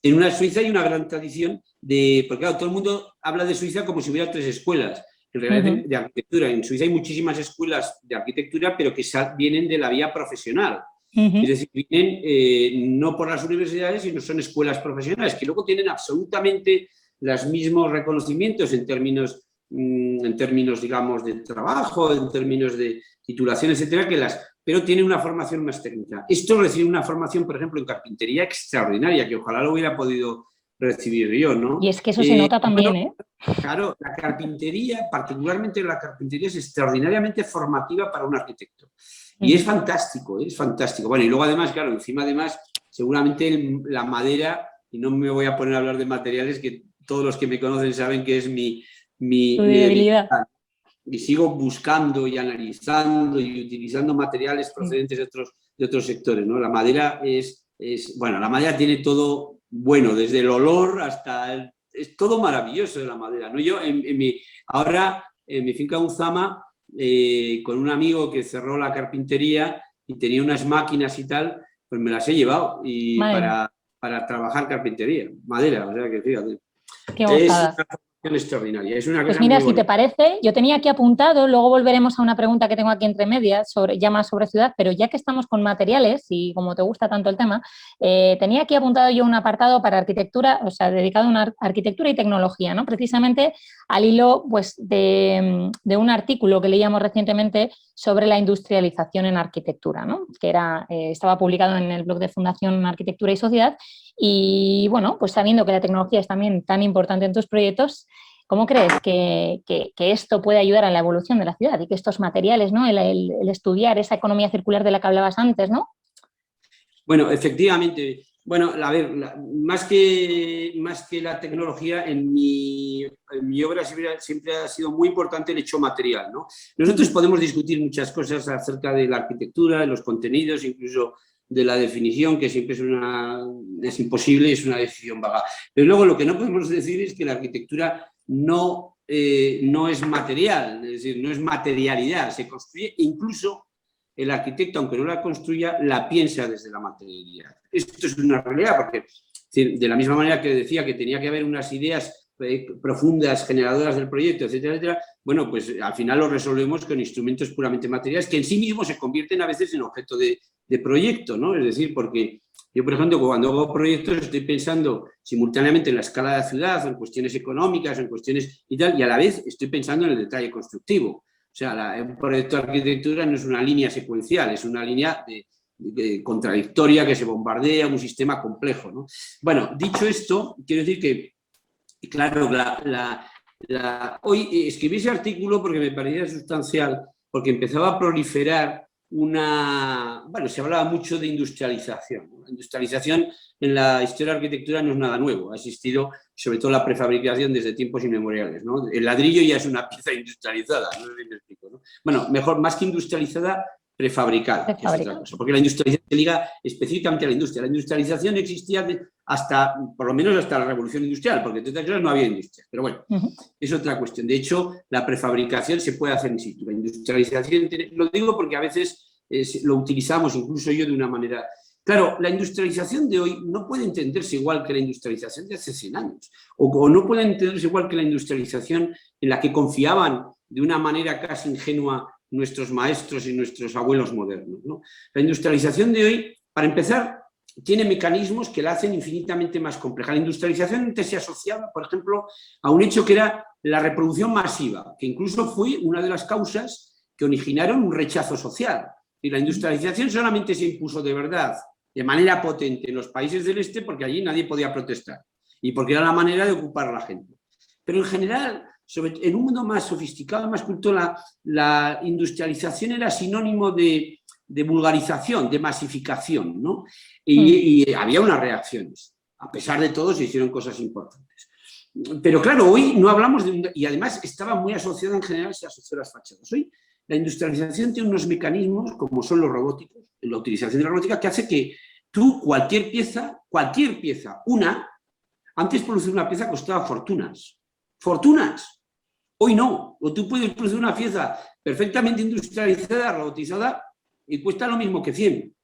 En una Suiza hay una gran tradición porque claro, todo el mundo habla de Suiza como si hubiera 3 escuelas, en realidad, de arquitectura. En Suiza hay muchísimas escuelas de arquitectura, pero que vienen de la vía profesional. Es decir, vienen no por las universidades, sino son escuelas profesionales, que luego tienen absolutamente los mismos reconocimientos en términos, digamos, de trabajo, en términos de titulación, etcétera, pero tienen una formación más técnica. Esto recibe una formación, por ejemplo, en carpintería extraordinaria, que ojalá lo hubiera podido recibir yo, ¿no? Y es que eso se nota también, ¿eh? Claro, la carpintería, particularmente la carpintería, es extraordinariamente formativa para un arquitecto. Y es fantástico, es fantástico. Bueno, y luego además, claro, encima además, seguramente la madera, y no me voy a poner a hablar de materiales, que todos los que me conocen saben que es mi debilidad. Y sigo buscando y analizando y utilizando materiales procedentes de otros sectores, ¿no? La madera bueno, la madera tiene todo bueno, desde el olor hasta... es todo maravilloso de la madera, ¿no? Yo ahora en mi finca Uzama con un amigo que cerró la carpintería y tenía unas máquinas y tal, pues me las he llevado y para trabajar carpintería, madera, o sea que fíjate. Qué gozada. Es una formación extraordinaria, es una Pues cosa mira, muy si bonita. te parece, yo tenía aquí apuntado, luego volveremos a una pregunta que tengo aquí entre medias, ya más sobre ciudad, pero ya que estamos con materiales y como te gusta tanto el tema, tenía aquí apuntado yo un apartado para arquitectura, o sea, dedicado a una arquitectura y tecnología, ¿no? Precisamente al hilo pues, de un artículo que leíamos recientemente sobre la industrialización en arquitectura, ¿no? Que estaba publicado en el blog de Fundación Arquitectura y Sociedad. Y bueno, pues sabiendo que la tecnología es también tan importante en tus proyectos, ¿cómo crees que esto puede ayudar a la evolución de la ciudad y que estos materiales, ¿no? el estudiar esa economía circular de la que hablabas antes, ¿no? Bueno, efectivamente. Bueno, a ver, más que la tecnología, en mi obra siempre ha sido muy importante el hecho material, ¿no? Nosotros podemos discutir muchas cosas acerca de la arquitectura, de los contenidos, incluso de la definición, que siempre es imposible, es una definición vaga. Pero luego lo que no podemos decir es que la arquitectura no es material, es decir, no es materialidad, se construye, incluso el arquitecto, aunque no la construya, la piensa desde la materialidad. Esto es una realidad, porque de la misma manera que decía que tenía que haber unas ideas profundas, generadoras del proyecto, etcétera, etcétera, bueno, pues al final lo resolvemos con instrumentos puramente materiales que en sí mismos se convierten a veces en objeto de proyecto, ¿no? Es decir, porque yo, por ejemplo, cuando hago proyectos estoy pensando simultáneamente en la escala de la ciudad, en cuestiones económicas, en cuestiones y tal, y a la vez estoy pensando en el detalle constructivo. O sea, un proyecto de arquitectura no es una línea secuencial, es una línea contradictoria que se bombardea, un sistema complejo, ¿no? Bueno, dicho esto, quiero decir que, claro, hoy escribí ese artículo porque me parecía sustancial, porque empezaba a proliferar bueno, se hablaba mucho de industrialización. La industrialización en la historia de la arquitectura no es nada nuevo, ha existido sobre todo la prefabricación desde tiempos inmemoriales, ¿no? El ladrillo ya es una pieza industrializada, no sé si me explico, ¿no? Bueno, mejor, más que industrializada, prefabricada, que es otra cosa, porque la industrialización se liga específicamente a la industria. La industrialización existía por lo menos hasta la revolución industrial, porque de otras cosas no había industria, pero bueno, es otra cuestión. De hecho, la prefabricación se puede hacer in situ. La industrialización, lo digo porque a veces lo utilizamos, incluso yo, de una manera. Claro, la industrialización de hoy no puede entenderse igual que la industrialización de hace 100 años, o no puede entenderse igual que la industrialización en la que confiaban de una manera casi ingenua nuestros maestros y nuestros abuelos modernos, ¿no? La industrialización de hoy, para empezar, tiene mecanismos que la hacen infinitamente más compleja. La industrialización antes se asociaba, por ejemplo, a un hecho que era la reproducción masiva, que incluso fue una de las causas que originaron un rechazo social. Y la industrialización solamente se impuso de verdad, de manera potente en los países del este, porque allí nadie podía protestar y porque era la manera de ocupar a la gente. Pero en general, en un mundo más sofisticado, más culto, la industrialización era sinónimo de vulgarización, de masificación, ¿no? Y había unas reacciones. A pesar de todo, se hicieron cosas importantes. Pero claro, hoy no hablamos de... Y además estaba muy asociado, en general, se asoció a las fachadas. Hoy la industrialización tiene unos mecanismos, como son los robóticos, la utilización de la robótica, que hace que tú, cualquier pieza, antes producir una pieza costaba fortunas. ¡Fortunas! Hoy no. O tú puedes producir una pieza perfectamente industrializada, robotizada, y cuesta lo mismo que 100.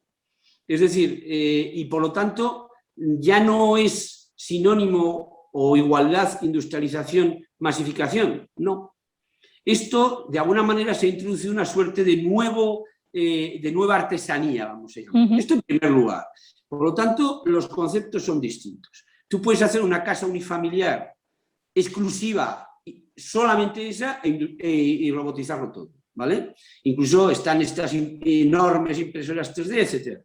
Es decir, y por lo tanto, ya no es sinónimo o igualdad, industrialización, masificación. No. Esto, de alguna manera, se ha introducido una suerte de nueva artesanía, vamos a llamar. Esto en primer lugar. Por lo tanto, los conceptos son distintos. Tú puedes hacer una casa unifamiliar exclusiva, solamente esa, y robotizarlo todo, ¿vale? Incluso están estas enormes impresoras 3D, etc.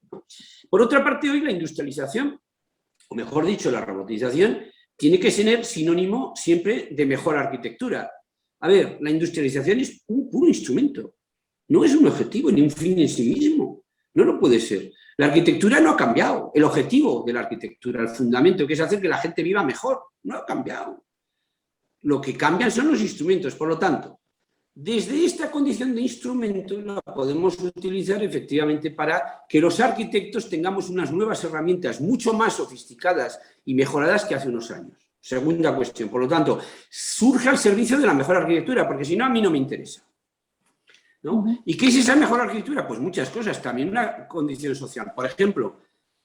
Por otra parte, hoy la industrialización, o mejor dicho, la robotización, tiene que ser sinónimo siempre de mejor arquitectura. A ver, la industrialización es un puro instrumento, no es un objetivo ni un fin en sí mismo, no lo puede ser. La arquitectura no ha cambiado, el objetivo de la arquitectura, el fundamento, que es hacer que la gente viva mejor, no ha cambiado. Lo que cambian son los instrumentos, por lo tanto, desde esta condición de instrumento la podemos utilizar efectivamente para que los arquitectos tengamos unas nuevas herramientas mucho más sofisticadas y mejoradas que hace unos años. Segunda cuestión, por lo tanto, surge al servicio de la mejor arquitectura, porque si no, a mí no me interesa. ¿no? ¿Y qué es esa mejor arquitectura? Pues muchas cosas, también una condición social. Por ejemplo,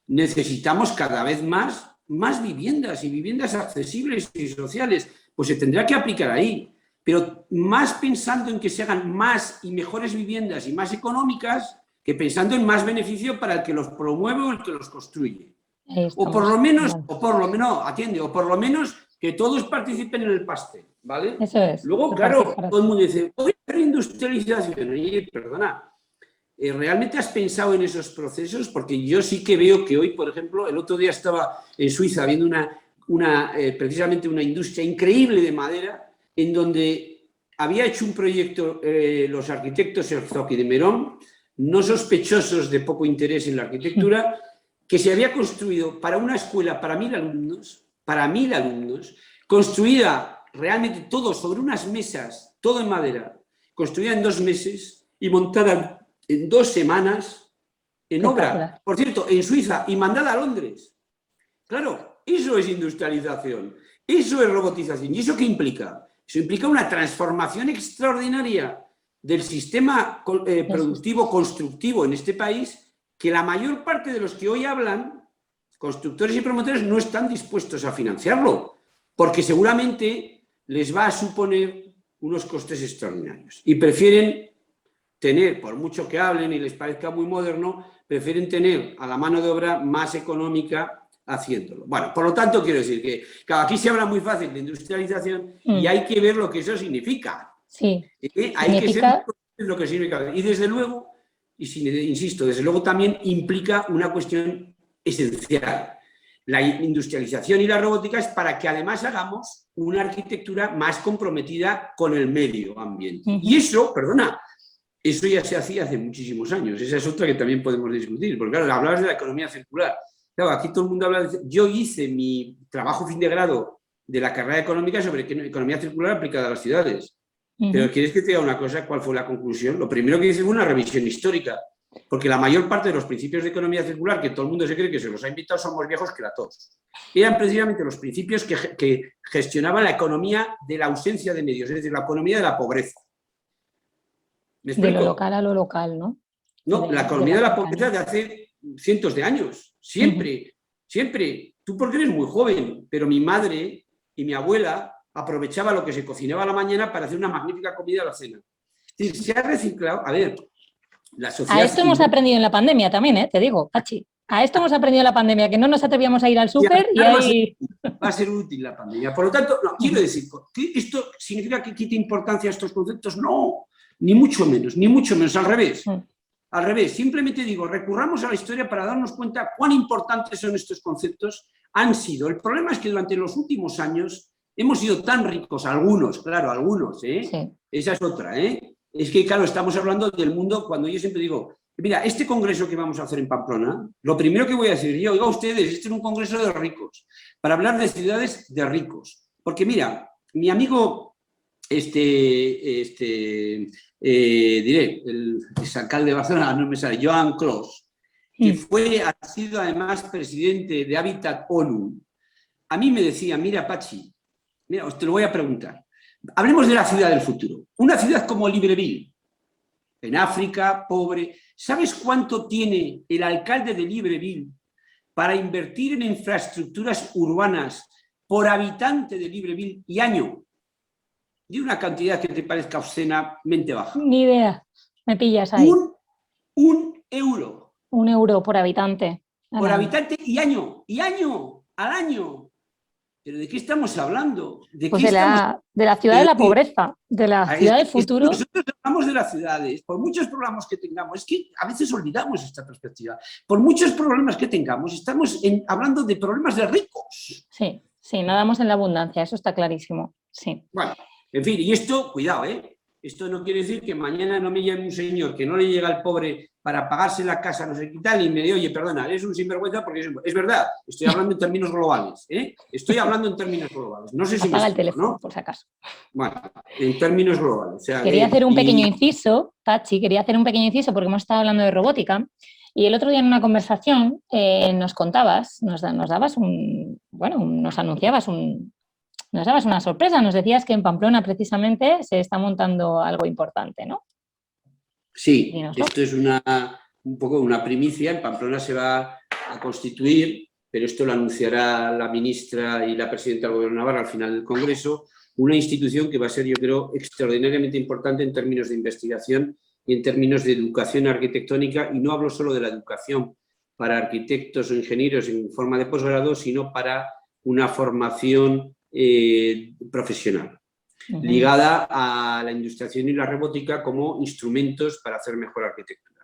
necesitamos cada vez más viviendas y viviendas accesibles y sociales, pues se tendrá que aplicar ahí, pero más pensando en que se hagan más y mejores viviendas y más económicas que pensando en más beneficio para el que los promueve o el que los construye. O por lo menos, atiende, o por lo menos que todos participen en el pastel, ¿vale? Eso es. Luego, claro, todo el mundo dice, voy a hacer industrialización. Oye, perdona, ¿realmente has pensado en esos procesos? Porque yo sí que veo que hoy, por ejemplo, el otro día estaba en Suiza viendo precisamente una industria increíble de madera, en donde había hecho un proyecto los arquitectos Herzog y de Merón, no sospechosos de poco interés en la arquitectura, que se había construido para una escuela para 1.000 alumnos, construida realmente todo sobre unas mesas, todo en madera, construida en 2 meses y montada en 2 semanas en obra, por cierto, en Suiza, y mandada a Londres. Claro, eso es industrialización, eso es robotización. ¿Y eso qué implica? Eso implica una transformación extraordinaria del sistema productivo constructivo en este país, que la mayor parte de los que hoy hablan, constructores y promotores, no están dispuestos a financiarlo, porque seguramente les va a suponer unos costes extraordinarios. Y prefieren tener, por mucho que hablen y les parezca muy moderno, prefieren tener a la mano de obra más económica haciéndolo. Bueno, por lo tanto, quiero decir que aquí se habla muy fácil de industrialización y hay que ver lo que eso significa. Sí. Hay que ser lo que significa. Y desde luego, insisto, desde luego también implica una cuestión esencial. La industrialización y la robótica es para que además hagamos una arquitectura más comprometida con el medio ambiente. Y eso, perdona, eso ya se hacía hace muchísimos años. Esa es otra que también podemos discutir, porque claro, hablabas de la economía circular. Claro, aquí todo el mundo habla de... Yo hice mi trabajo fin de grado de la carrera económica sobre economía circular aplicada a las ciudades. Pero ¿quieres que te diga una cosa? ¿Cuál fue la conclusión? Lo primero que hice fue una revisión histórica, porque la mayor parte de los principios de economía circular, que todo el mundo se cree que se los ha inventado, son más viejos que la tos. Eran precisamente los principios que gestionaban la economía de la ausencia de medios, es decir, la economía de la pobreza. ¿Me explico? De lo local a lo local, ¿no? No, la economía de la pobreza de hace cientos de años, siempre, siempre. Tú porque eres muy joven, pero mi madre y mi abuela aprovechaba lo que se cocinaba a la mañana para hacer una magnífica comida a la cena. Es decir, se ha reciclado. A ver, la sociedad... A esto hemos aprendido en la pandemia también, te digo, Pachi. A esto hemos aprendido en la pandemia, que no nos atrevíamos a ir al súper y ahí... Va a ser útil la pandemia. Por lo tanto, no, quiero decir, ¿esto significa que quite importancia a estos conceptos? No, ni mucho menos, ni mucho menos, al revés. Al revés, simplemente digo, recurramos a la historia para darnos cuenta cuán importantes son estos conceptos. Han sido. El problema es que durante los últimos años hemos sido tan ricos, algunos, claro, algunos, ¿eh? Sí. Esa es otra, ¿eh? Es que, claro, estamos hablando del mundo cuando yo siempre digo, mira, este congreso que vamos a hacer en Pamplona, lo primero que voy a decir yo, oiga ustedes, este es un congreso de ricos, para hablar de ciudades de ricos. Porque mira, mi amigo, diré, el exalcalde de Barcelona, no me sale, Joan Clos, que ha sido además presidente de Habitat ONU, a mí me decía, mira, Pachi, mira, te lo voy a preguntar. Hablemos de la ciudad del futuro. Una ciudad como Libreville, en África, pobre. ¿Sabes cuánto tiene el alcalde de Libreville para invertir en infraestructuras urbanas por habitante de Libreville y año? De una cantidad que te parezca obscenamente baja. Ni idea. Me pillas ahí. Un euro. 1 euro por habitante. Por habitante y año. Y año. Al año. ¿Pero de qué estamos hablando? Pues de la ciudad de la pobreza, de la ciudad del futuro. Nosotros hablamos de las ciudades, por muchos problemas que tengamos, es que a veces olvidamos esta perspectiva, por muchos problemas que tengamos, estamos hablando de problemas de ricos. Sí, sí, nadamos en la abundancia, eso está clarísimo, sí. Bueno, en fin, y esto, cuidado, esto no quiere decir que mañana no me llame un señor que no le llega al pobre para pagarse la casa, no sé qué tal, y me diga, oye, perdona, eres un sinvergüenza porque es verdad, estoy hablando en términos globales, estoy hablando en términos globales, no sé si apaga me el teléfono, ¿no? por si acaso. Bueno, en términos globales. O sea, quería hacer un pequeño inciso, Pachi, porque hemos estado hablando de robótica, y el otro día en una conversación nos contabas, nos dabas nos anunciabas nos dabas una sorpresa, nos decías que en Pamplona precisamente se está montando algo importante, ¿no? Sí, esto es un poco una primicia. En Pamplona se va a constituir, pero esto lo anunciará la ministra y la presidenta del Gobierno de Navarra al final del Congreso, una institución que va a ser, yo creo, extraordinariamente importante en términos de investigación y en términos de educación arquitectónica, y no hablo solo de la educación para arquitectos o ingenieros en forma de posgrado, sino para una formación profesional, ligada a la industrialización y la robótica como instrumentos para hacer mejor arquitectura.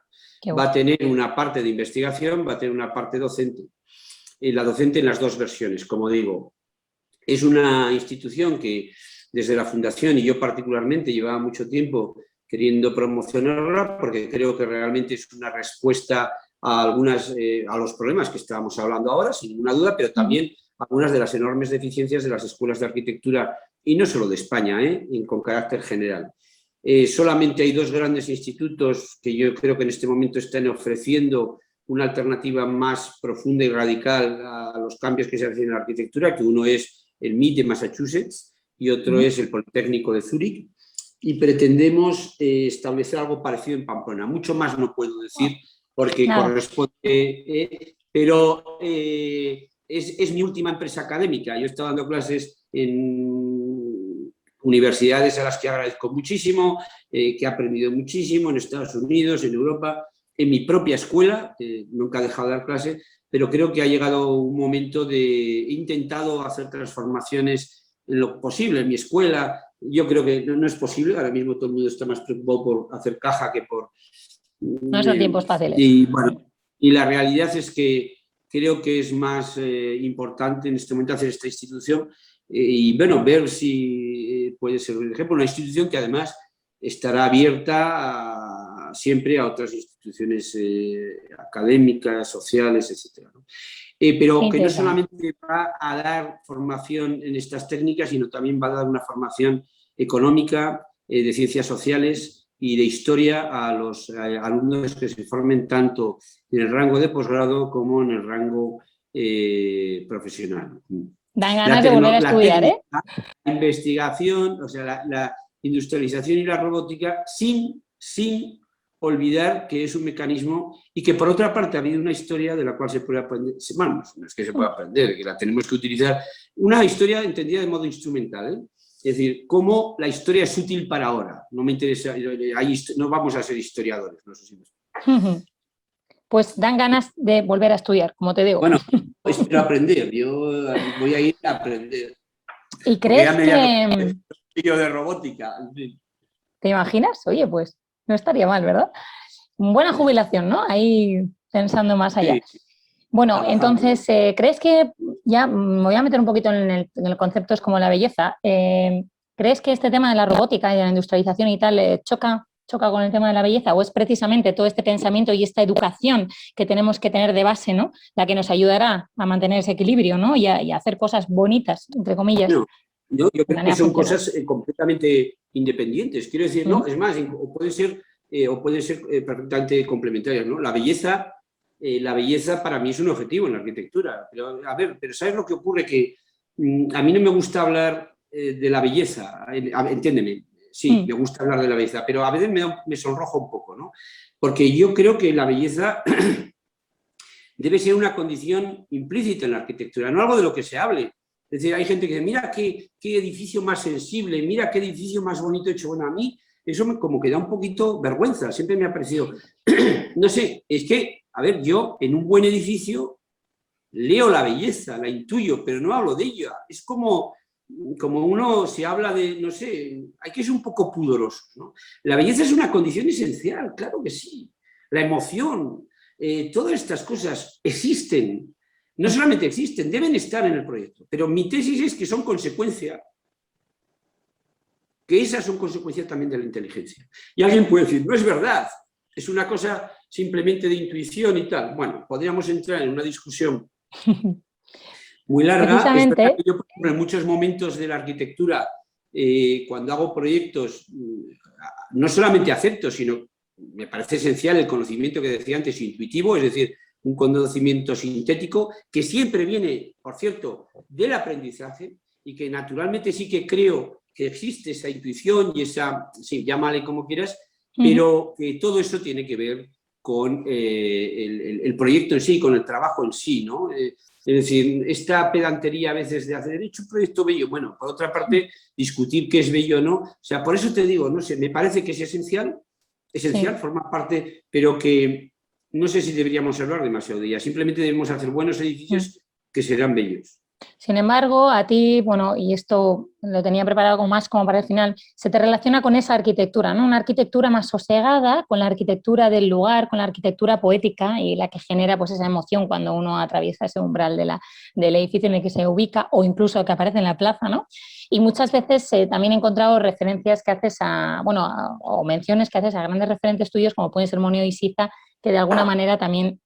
Va a tener una parte de investigación, va a tener una parte docente, la docente en las dos versiones, como digo. Es una institución que desde la Fundación, y yo particularmente, llevaba mucho tiempo queriendo promocionarla, porque creo que realmente es una respuesta a los problemas que estábamos hablando ahora, sin ninguna duda, pero también algunas de las enormes deficiencias de las escuelas de arquitectura, y no solo de España, con carácter general. Solamente hay dos grandes institutos que yo creo que en este momento están ofreciendo una alternativa más profunda y radical a los cambios que se hacen en la arquitectura, que uno es el MIT de Massachusetts y otro es el Politécnico de Zúrich, y pretendemos establecer algo parecido en Pamplona. Mucho más no puedo decir porque corresponde, pero es mi última empresa académica. Yo he estado dando clases en universidades a las que agradezco muchísimo, que he aprendido muchísimo en Estados Unidos, en Europa, en mi propia escuela, nunca he dejado de dar clase, pero creo que ha llegado un momento he intentado hacer transformaciones en lo posible en mi escuela. Yo creo que no es posible, ahora mismo todo el mundo está más preocupado por hacer caja que por... No son tiempos fáciles. Y la realidad es que creo que es más importante en este momento hacer esta institución y bueno, ver si puede ser un ejemplo, una institución que además estará abierta siempre a otras instituciones académicas, sociales, etc. ¿no? Pero que no solamente va a dar formación en estas técnicas, sino también va a dar una formación económica, de ciencias sociales y de historia a los alumnos que se formen tanto en el rango de posgrado como en el rango profesional. Dan ganas de volver a estudiar, técnica, la investigación, o sea, la industrialización y la robótica, sin olvidar que es un mecanismo y que por otra parte ha habido una historia de la cual se puede aprender, bueno, no es que se pueda aprender, que la tenemos que utilizar, una historia entendida de modo instrumental, Es decir, cómo la historia es útil para ahora. No me interesa, no vamos a ser historiadores, no sé si Pues dan ganas de volver a estudiar, como te digo. Bueno, espero aprender, yo voy a ir a aprender. ¿Y crees que...? De robótica. ¿Te imaginas? Oye, pues no estaría mal, ¿verdad? Buena jubilación, ¿no? Ahí pensando más allá. Sí. Bueno, entonces, ¿crees que, ya me voy a meter un poquito en el conceptos como la belleza, ¿crees que este tema de la robótica y de la industrialización y tal choca con el tema de la belleza? ¿O es precisamente todo este pensamiento y esta educación que tenemos que tener de base, ¿no?, la que nos ayudará a mantener ese equilibrio, ¿no?, y a hacer cosas bonitas, entre comillas? No, yo creo que son cosas completamente independientes. Quiero decir, no, es más, o pueden ser perfectamente complementarias, ¿no? La belleza para mí es un objetivo en la arquitectura. Pero, a ver, ¿sabes lo que ocurre? Que a mí no me gusta hablar de la belleza, entiéndeme, sí, me gusta hablar de la belleza, pero a veces me sonrojo un poco, ¿no? Porque yo creo que la belleza debe ser una condición implícita en la arquitectura, no algo de lo que se hable. Es decir, hay gente que dice, mira qué edificio más sensible, mira qué edificio más bonito hecho. Bueno, a mí eso como que da un poquito vergüenza, siempre me ha parecido. No sé, es que, a ver, yo en un buen edificio leo la belleza, la intuyo, pero no hablo de ella. Es como uno se habla de, no sé, hay que ser un poco pudoroso, ¿no? La belleza es una condición esencial, claro que sí. La emoción, todas estas cosas existen. No solamente existen, deben estar en el proyecto, pero mi tesis es que son consecuencia, que esas son consecuencia también de la inteligencia. Y alguien puede decir, no es verdad, es una cosa simplemente de intuición y tal. Bueno, podríamos entrar en una discusión muy larga. Es verdad que yo, por ejemplo, en muchos momentos de la arquitectura, cuando hago proyectos, no solamente acepto, sino me parece esencial el conocimiento que decía antes, intuitivo, es decir, un conocimiento sintético que siempre viene, por cierto, del aprendizaje y que naturalmente sí que creo que existe esa intuición y esa, sí, llámale como quieras, pero todo eso tiene que ver con el proyecto en sí, con el trabajo en sí, ¿no? Es decir, esta pedantería a veces de hacer, he hecho un proyecto bello, bueno, por otra parte, discutir qué es bello o no, o sea, por eso te digo, no sé, me parece que es esencial, forma parte, pero que no sé si deberíamos hablar demasiado de ella, simplemente debemos hacer buenos edificios que serán bellos. Sin embargo, a ti, bueno, y esto lo tenía preparado más como para el final, se te relaciona con esa arquitectura, ¿no? Una arquitectura más sosegada, con la arquitectura del lugar, con la arquitectura poética y la que genera pues esa emoción cuando uno atraviesa ese umbral del edificio en el que se ubica o incluso que aparece en la plaza, ¿no? Y muchas veces también he encontrado referencias que haces o menciones que haces a grandes referentes tuyos como pueden ser Moneo y Siza, que de alguna manera también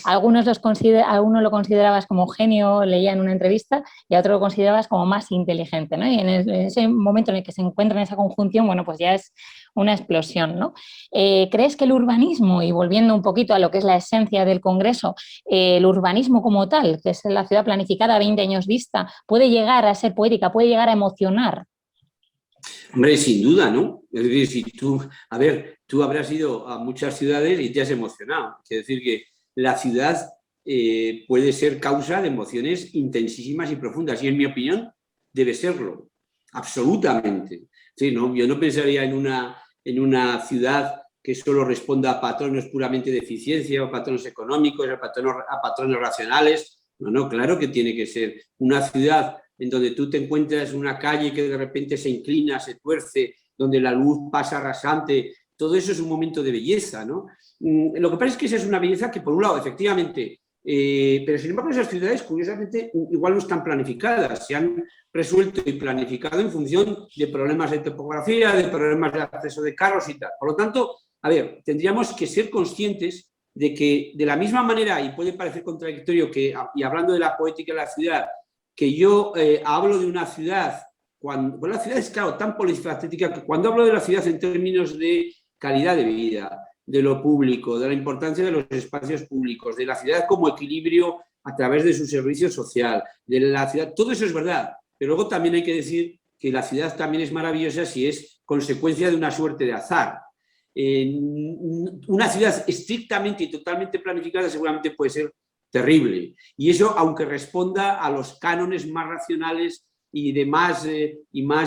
algunos lo considerabas como genio, leía en una entrevista, y a otro lo considerabas como más inteligente, ¿no? Y en ese momento en el que se encuentra en esa conjunción, bueno, pues ya es una explosión, ¿no? ¿Crees que el urbanismo, y volviendo un poquito a lo que es la esencia del Congreso, el urbanismo como tal, que es la ciudad planificada a 20 años vista, puede llegar a ser poética, puede llegar a emocionar? Hombre, sin duda, ¿no? Es decir, si tú habrás ido a muchas ciudades y te has emocionado. Quiere decir que la ciudad puede ser causa de emociones intensísimas y profundas, y en mi opinión debe serlo, absolutamente. Sí, ¿no? Yo no pensaría en una ciudad que solo responda a patrones puramente de eficiencia o patrones económicos, a patrones racionales. No, claro que tiene que ser una ciudad en donde tú te encuentras una calle que de repente se inclina, se tuerce, donde la luz pasa rasante. Todo eso es un momento de belleza, ¿no? Lo que pasa es que esa es una belleza que, por un lado, efectivamente, pero sin embargo esas ciudades, curiosamente, igual no están planificadas, se han resuelto y planificado en función de problemas de topografía, de problemas de acceso de carros y tal. Por lo tanto, a ver, tendríamos que ser conscientes de que, de la misma manera, y puede parecer contradictorio, y hablando de la poética de la ciudad, que yo hablo de una ciudad, la ciudad es, claro, tan polifacética que cuando hablo de la ciudad en términos de calidad de vida, de lo público, de la importancia de los espacios públicos, de la ciudad como equilibrio a través de su servicio social, de la ciudad, todo eso es verdad, pero luego también hay que decir que la ciudad también es maravillosa si es consecuencia de una suerte de azar. Una ciudad estrictamente y totalmente planificada seguramente puede ser terrible, y eso aunque responda a los cánones más racionales y más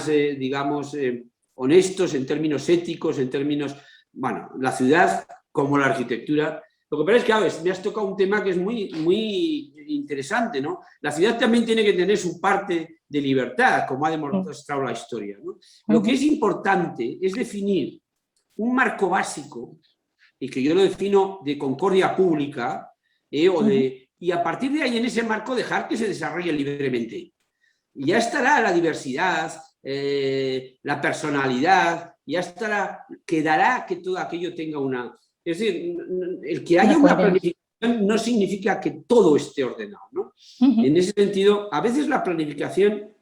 digamos, honestos en términos éticos, en términos, bueno, la ciudad como la arquitectura. Lo que pasa es que, a ver, me has tocado un tema que es muy, muy interesante, ¿no? La ciudad también tiene que tener su parte de libertad, como ha demostrado la historia, ¿no? Lo que es importante es definir un marco básico, y que yo lo defino de concordia pública, y a partir de ahí, en ese marco, dejar que se desarrolle libremente. Y ya estará la diversidad, la personalidad, ya estará, quedará que todo aquello tenga una... Es decir, el que haya una planificación no significa que todo esté ordenado, ¿no? En ese sentido, a veces la planificación...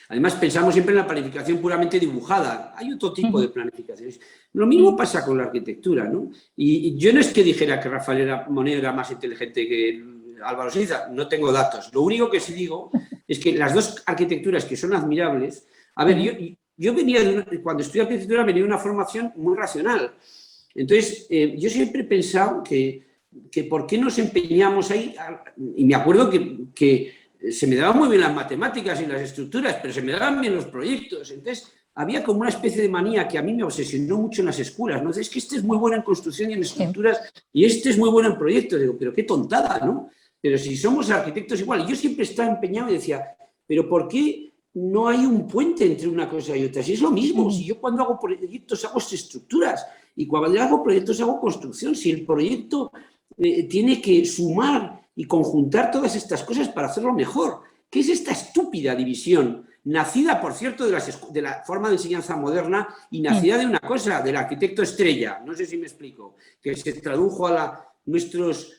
Además, pensamos siempre en la planificación puramente dibujada. Hay otro tipo de planificaciones. Lo mismo pasa con la arquitectura, ¿no? Y yo no es que dijera que Rafael Moneo era más inteligente que Álvaro Siza, no tengo datos. Lo único que sí digo es que las dos arquitecturas que son admirables... A ver, yo venía, cuando estudié arquitectura, venía de una formación muy racional. Entonces, yo siempre he pensado que por qué nos empeñamos ahí, y me acuerdo que se me daban muy bien las matemáticas y las estructuras, pero se me daban bien los proyectos. Entonces, había como una especie de manía que a mí me obsesionó mucho en las escuelas, ¿no? Es que este es muy bueno en construcción y en estructuras, y este es muy bueno en proyectos. Digo, pero qué tontada, ¿no? Pero si somos arquitectos igual. Y yo siempre estaba empeñado y decía, pero ¿por qué no hay un puente entre una cosa y otra? Si es lo mismo, si yo cuando hago proyectos hago estructuras, y cuando hago proyectos hago construcción, si el proyecto tiene que sumar y conjuntar todas estas cosas para hacerlo mejor. ¿Qué es esta estúpida división? Nacida, por cierto, de la forma de enseñanza moderna y nacida de una cosa, del arquitecto estrella. No sé si me explico. Que se tradujo a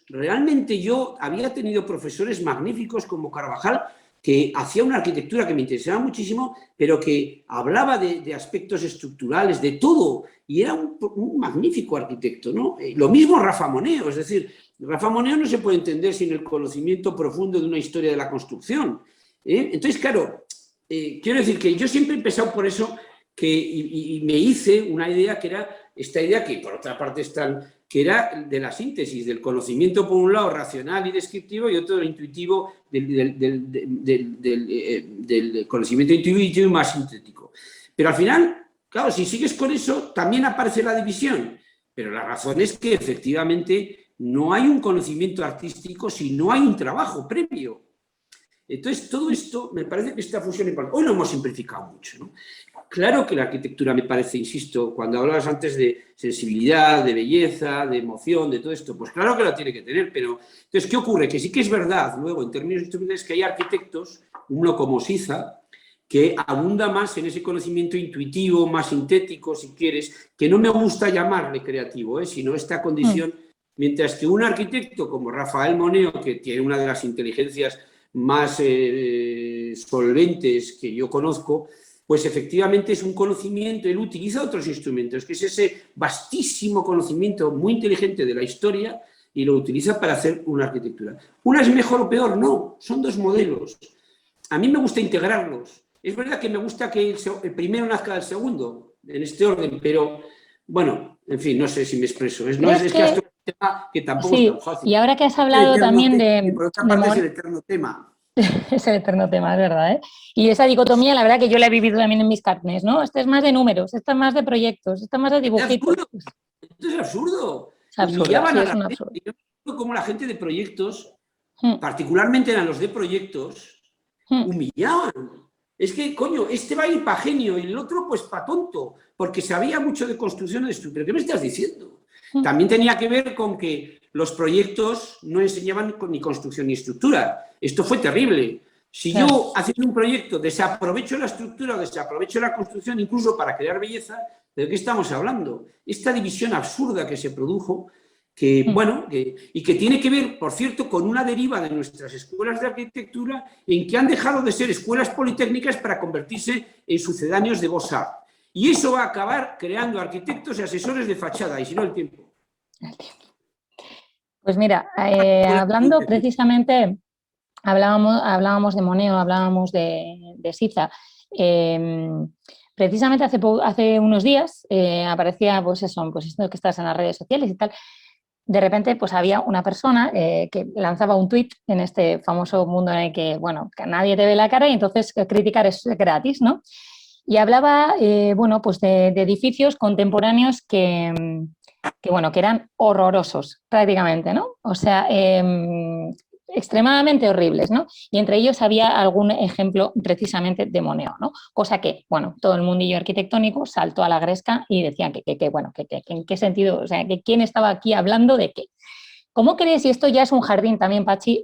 Realmente yo había tenido profesores magníficos como Carvajal, que hacía una arquitectura que me interesaba muchísimo, pero que hablaba de aspectos estructurales, de todo, y era un magnífico arquitecto, ¿no? Lo mismo Rafa Moneo, es decir, Rafa Moneo no se puede entender sin el conocimiento profundo de una historia de la construcción. Entonces, claro, quiero decir que yo siempre he pensado por eso y me hice una idea que era esta idea que por otra parte que era de la síntesis del conocimiento por un lado racional y descriptivo y otro intuitivo del conocimiento intuitivo y más sintético. Pero al final, claro, si sigues con eso también aparece la división, pero la razón es que efectivamente no hay un conocimiento artístico si no hay un trabajo previo. Entonces, todo esto me parece que esta fusión es importante. Hoy lo hemos simplificado mucho, ¿no? Claro que la arquitectura me parece, insisto, cuando hablabas antes de sensibilidad, de belleza, de emoción, de todo esto, pues claro que la tiene que tener, pero entonces, ¿qué ocurre? Que sí que es verdad, luego, en términos instrumentales, que hay arquitectos, uno como Siza, que abunda más en ese conocimiento intuitivo, más sintético, si quieres, que no me gusta llamarle creativo, sino esta condición, mientras que un arquitecto como Rafael Moneo, que tiene una de las inteligencias más solventes que yo conozco, pues efectivamente es un conocimiento, él utiliza otros instrumentos, que es ese vastísimo conocimiento muy inteligente de la historia y lo utiliza para hacer una arquitectura. ¿Una es mejor o peor? No, son dos modelos. A mí me gusta integrarlos. Es verdad que me gusta que el primero nazca del segundo, en este orden, pero bueno, en fin, no sé si me expreso. Es que esto es un tema que tampoco es tan fácil. Y ahora que has hablado también y por otra parte es el eterno tema. Es el eterno tema, es verdad, ¿eh? Y esa dicotomía, la verdad que yo la he vivido también en mis carnes, ¿no? Este es más de números, este es más de proyectos, este es más de dibujitos. Esto es absurdo. Es absurdo, Humillaban sí, a es la un gente. absurdo. Yo veo como la gente de proyectos, particularmente eran los de proyectos, humillaban. Es que, coño, este va a ir para genio y el otro pues para tonto, porque sabía mucho de construcción de estructura. ¿Qué me estás diciendo? También tenía que ver con que los proyectos no enseñaban ni construcción ni estructura. Esto fue terrible. Si yo, haciendo un proyecto, desaprovecho la estructura o desaprovecho la construcción, incluso para crear belleza, ¿de qué estamos hablando? Esta división absurda que se produjo, y que tiene que ver, por cierto, con una deriva de nuestras escuelas de arquitectura en que han dejado de ser escuelas politécnicas para convertirse en sucedáneos de Beaux-Arts. Y eso va a acabar creando arquitectos y asesores de fachada, y si no, el tiempo. Pues mira, hablando precisamente, hablábamos de Moneo, hablábamos de Siza. Precisamente hace unos días aparecía, pues eso, pues esto que estás en las redes sociales y tal. De repente, pues había una persona que lanzaba un tuit en este famoso mundo en el que, bueno, que nadie te ve la cara y entonces criticar es gratis, ¿no? Y hablaba, bueno, pues de edificios contemporáneos que eran horrorosos prácticamente, ¿no? O sea, extremadamente horribles, ¿no? Y entre ellos había algún ejemplo precisamente de Moneo, ¿no? Cosa que, bueno, todo el mundillo arquitectónico saltó a la gresca y decían que en qué sentido, o sea, que quién estaba aquí hablando de qué. ¿Cómo crees, y esto ya es un jardín también, Pachi,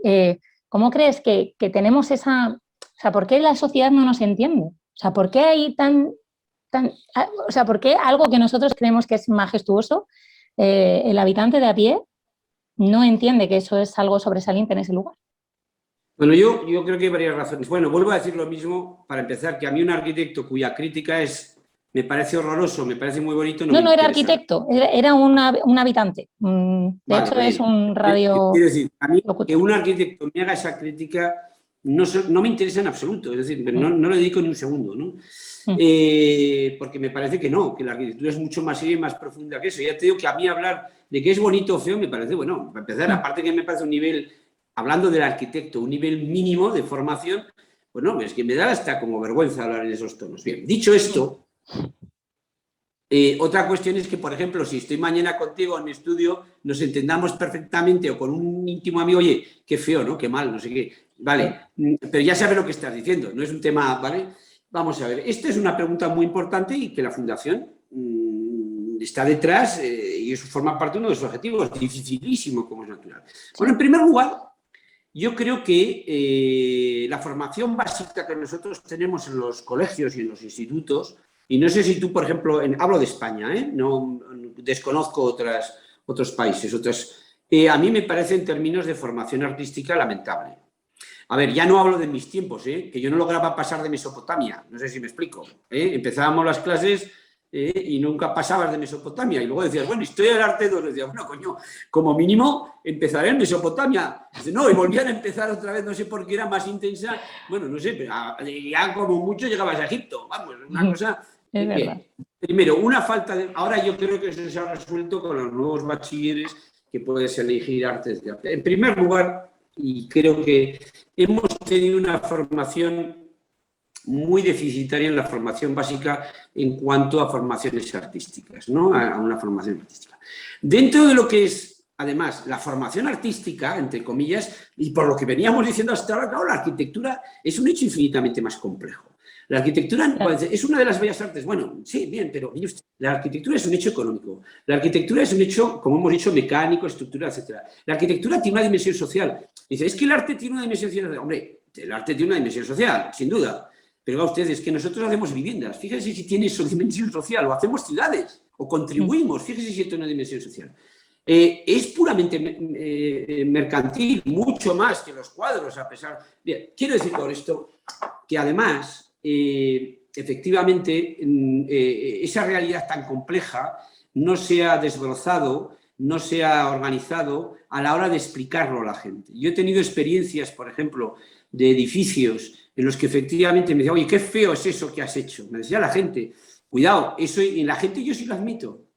cómo crees que tenemos esa, o sea, por qué la sociedad no nos entiende? O sea, ¿por qué hay o sea, por qué algo que nosotros creemos que es majestuoso, el habitante de a pie no entiende que eso es algo sobresaliente en ese lugar? Bueno, yo creo que hay varias razones. Bueno, vuelvo a decir lo mismo para empezar, que a mí un arquitecto cuya crítica me parece horroroso, me parece muy bonito. No era arquitecto, era un habitante. De hecho, es un radio. Quiero decir, a mí que un arquitecto me haga esa crítica no me interesa en absoluto, es decir, no le dedico ni un segundo, ¿no? Porque me parece que no, que la arquitectura es mucho más seria y más profunda que eso. Ya te digo que a mí hablar de que es bonito o feo me parece, bueno, para empezar, aparte que me parece un nivel, hablando del arquitecto, un nivel mínimo de formación, pues no, es que me da hasta como vergüenza hablar en esos tonos. Bien, dicho esto, otra cuestión es que, por ejemplo, si estoy mañana contigo en mi estudio, nos entendamos perfectamente o con un íntimo amigo, oye, qué feo, ¿no? Qué mal, no sé qué. Vale, pero ya sabes lo que estás diciendo, no es un tema, ¿vale? Vamos a ver, esta es una pregunta muy importante y que la Fundación está detrás y eso forma parte de uno de sus objetivos, dificilísimo como es natural. Bueno, en primer lugar, yo creo que la formación básica que nosotros tenemos en los colegios y en los institutos, y no sé si tú, por ejemplo, hablo de España, no desconozco otros países, a mí me parece en términos de formación artística lamentable. A ver, ya no hablo de mis tiempos, que yo no lograba pasar de Mesopotamia, no sé si me explico. Empezábamos las clases y nunca pasabas de Mesopotamia. Y luego decías, bueno, historia del arte 2. Decía, bueno, coño, como mínimo empezaré en Mesopotamia. Dice, no, y volvían a empezar otra vez, no sé por qué era más intensa. Bueno, no sé, pero ya como mucho llegabas a Egipto. Vamos, una cosa Es verdad. Primero, una falta de... Ahora yo creo que eso se ha resuelto con los nuevos bachilleres que puedes elegir artes de arte. En primer lugar, y creo que hemos tenido una formación muy deficitaria en la formación básica en cuanto a formaciones artísticas, ¿no? A una formación artística. Dentro de lo que es, además, la formación artística, entre comillas, y por lo que veníamos diciendo hasta ahora, claro, la arquitectura es un hecho infinitamente más complejo. La arquitectura es una de las bellas artes. Bueno, sí, bien, pero mire usted, la arquitectura es un hecho económico. La arquitectura es un hecho, como hemos dicho, mecánico, estructural, etc. La arquitectura tiene una dimensión social. Dice, es que el arte tiene una dimensión social. Hombre, el arte tiene una dimensión social, sin duda. Pero a ustedes, que nosotros hacemos viviendas. Fíjense si tiene su dimensión social. O hacemos ciudades. O contribuimos. Fíjense si tiene una dimensión social. Es puramente mercantil, mucho más que los cuadros, a pesar... Bien, quiero decir con esto que además... efectivamente, esa realidad tan compleja no se ha desbrozado, no se ha organizado a la hora de explicarlo a la gente. Yo he tenido experiencias, por ejemplo, de edificios en los que efectivamente me decía, oye, qué feo es eso que has hecho. Me decía la gente, cuidado, eso, y la gente yo sí lo admito.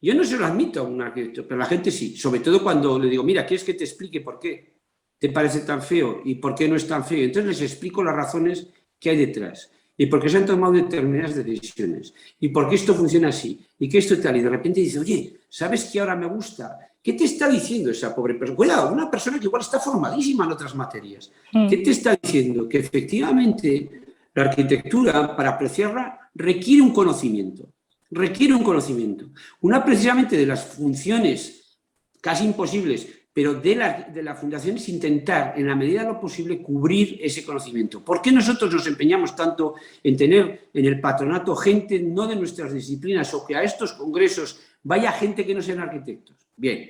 Yo no se lo admito a un arquitecto, pero la gente sí, sobre todo cuando le digo, mira, ¿quieres que te explique por qué te parece tan feo y por qué no es tan feo? Entonces les explico las razones que hay detrás. Y por qué se han tomado determinadas decisiones. Y por qué esto funciona así. Y que esto tal. Y de repente dice, oye, ¿sabes qué ahora me gusta? ¿Qué te está diciendo esa pobre persona? Cuidado, una persona que igual está formadísima en otras materias. ¿Qué te está diciendo? Que efectivamente la arquitectura, para apreciarla, requiere un conocimiento. Requiere un conocimiento. Una precisamente de las funciones casi imposibles, pero de la Fundación es intentar, en la medida de lo posible, cubrir ese conocimiento. ¿Por qué nosotros nos empeñamos tanto en tener en el patronato gente no de nuestras disciplinas o que a estos congresos vaya gente que no sean arquitectos? Bien,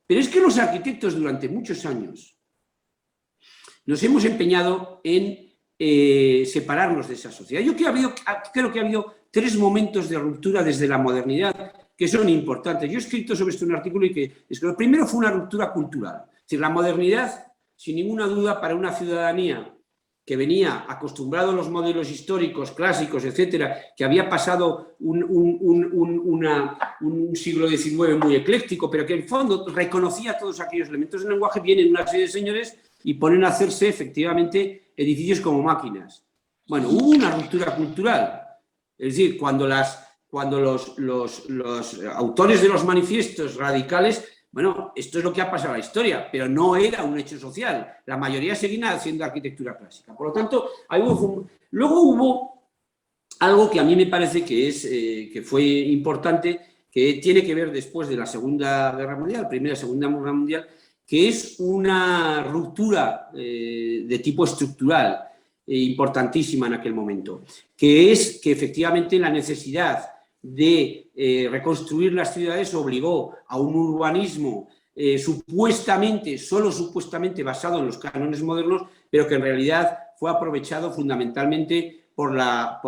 pero es que los arquitectos durante muchos años nos hemos empeñado en separarnos de esa sociedad. Yo creo que ha habido 3 momentos de ruptura desde la modernidad que son importantes. Yo he escrito sobre esto un artículo y que lo primero fue una ruptura cultural. Es decir, la modernidad, sin ninguna duda, para una ciudadanía que venía acostumbrado a los modelos históricos, clásicos, etcétera, que había pasado un siglo XIX muy ecléctico, pero que en fondo reconocía todos aquellos elementos del lenguaje, vienen una serie de señores y ponen a hacerse efectivamente edificios como máquinas. Bueno, hubo una ruptura cultural. Es decir, cuando los autores de los manifiestos radicales, bueno, esto es lo que ha pasado en la historia, pero no era un hecho social. La mayoría seguían haciendo arquitectura clásica. Por lo tanto, luego hubo algo que a mí me parece que fue importante, que tiene que ver después de la Segunda Guerra Mundial, Primera y Segunda Guerra Mundial, que es una ruptura de tipo estructural importantísima en aquel momento, que es que efectivamente la necesidad de reconstruir las ciudades obligó a un urbanismo solo supuestamente basado en los cánones modernos, pero que en realidad fue aprovechado fundamentalmente por la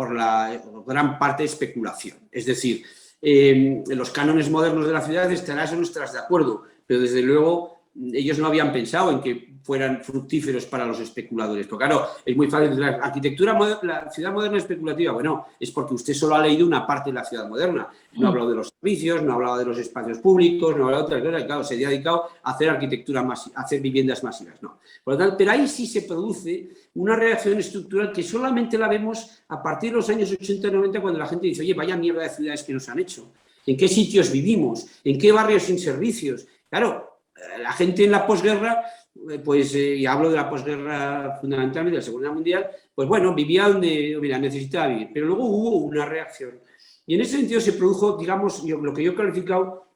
gran parte de especulación. Es decir, los cánones modernos de la ciudad estarás o no estarás de acuerdo, pero desde luego ellos no habían pensado en que fueran fructíferos para los especuladores. Porque claro, es muy fácil. La arquitectura, la ciudad moderna especulativa, bueno, es porque usted solo ha leído una parte de la ciudad moderna. No ha hablado de los servicios, no ha hablado de los espacios públicos, no ha hablado de otras cosas. Claro, se ha dedicado a hacer arquitectura masiva, a hacer viviendas masivas. No. Por lo tanto, pero ahí sí se produce una reacción estructural que solamente la vemos a partir de los años 80 y 90, cuando la gente dice, oye, vaya mierda de ciudades que nos han hecho. ¿En qué sitios vivimos? ¿En qué barrios sin servicios? Claro, la gente en la posguerra, pues, y hablo de la posguerra fundamentalmente, de la Segunda Mundial, pues bueno, vivía donde necesitaba vivir, pero luego hubo una reacción. Y en ese sentido se produjo, digamos, lo que yo he calificado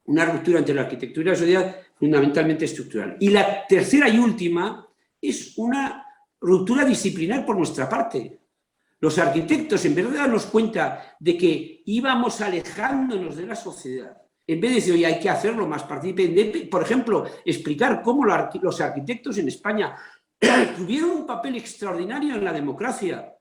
una ruptura entre la arquitectura y la sociedad fundamentalmente estructural. Y la tercera y última es una ruptura disciplinar por nuestra parte. Los arquitectos, en vez de darnos cuenta de que íbamos alejándonos de la sociedad, en vez de decir, oye, hay que hacerlo más participante, por ejemplo, explicar cómo los arquitectos en España tuvieron un papel extraordinario en la democracia,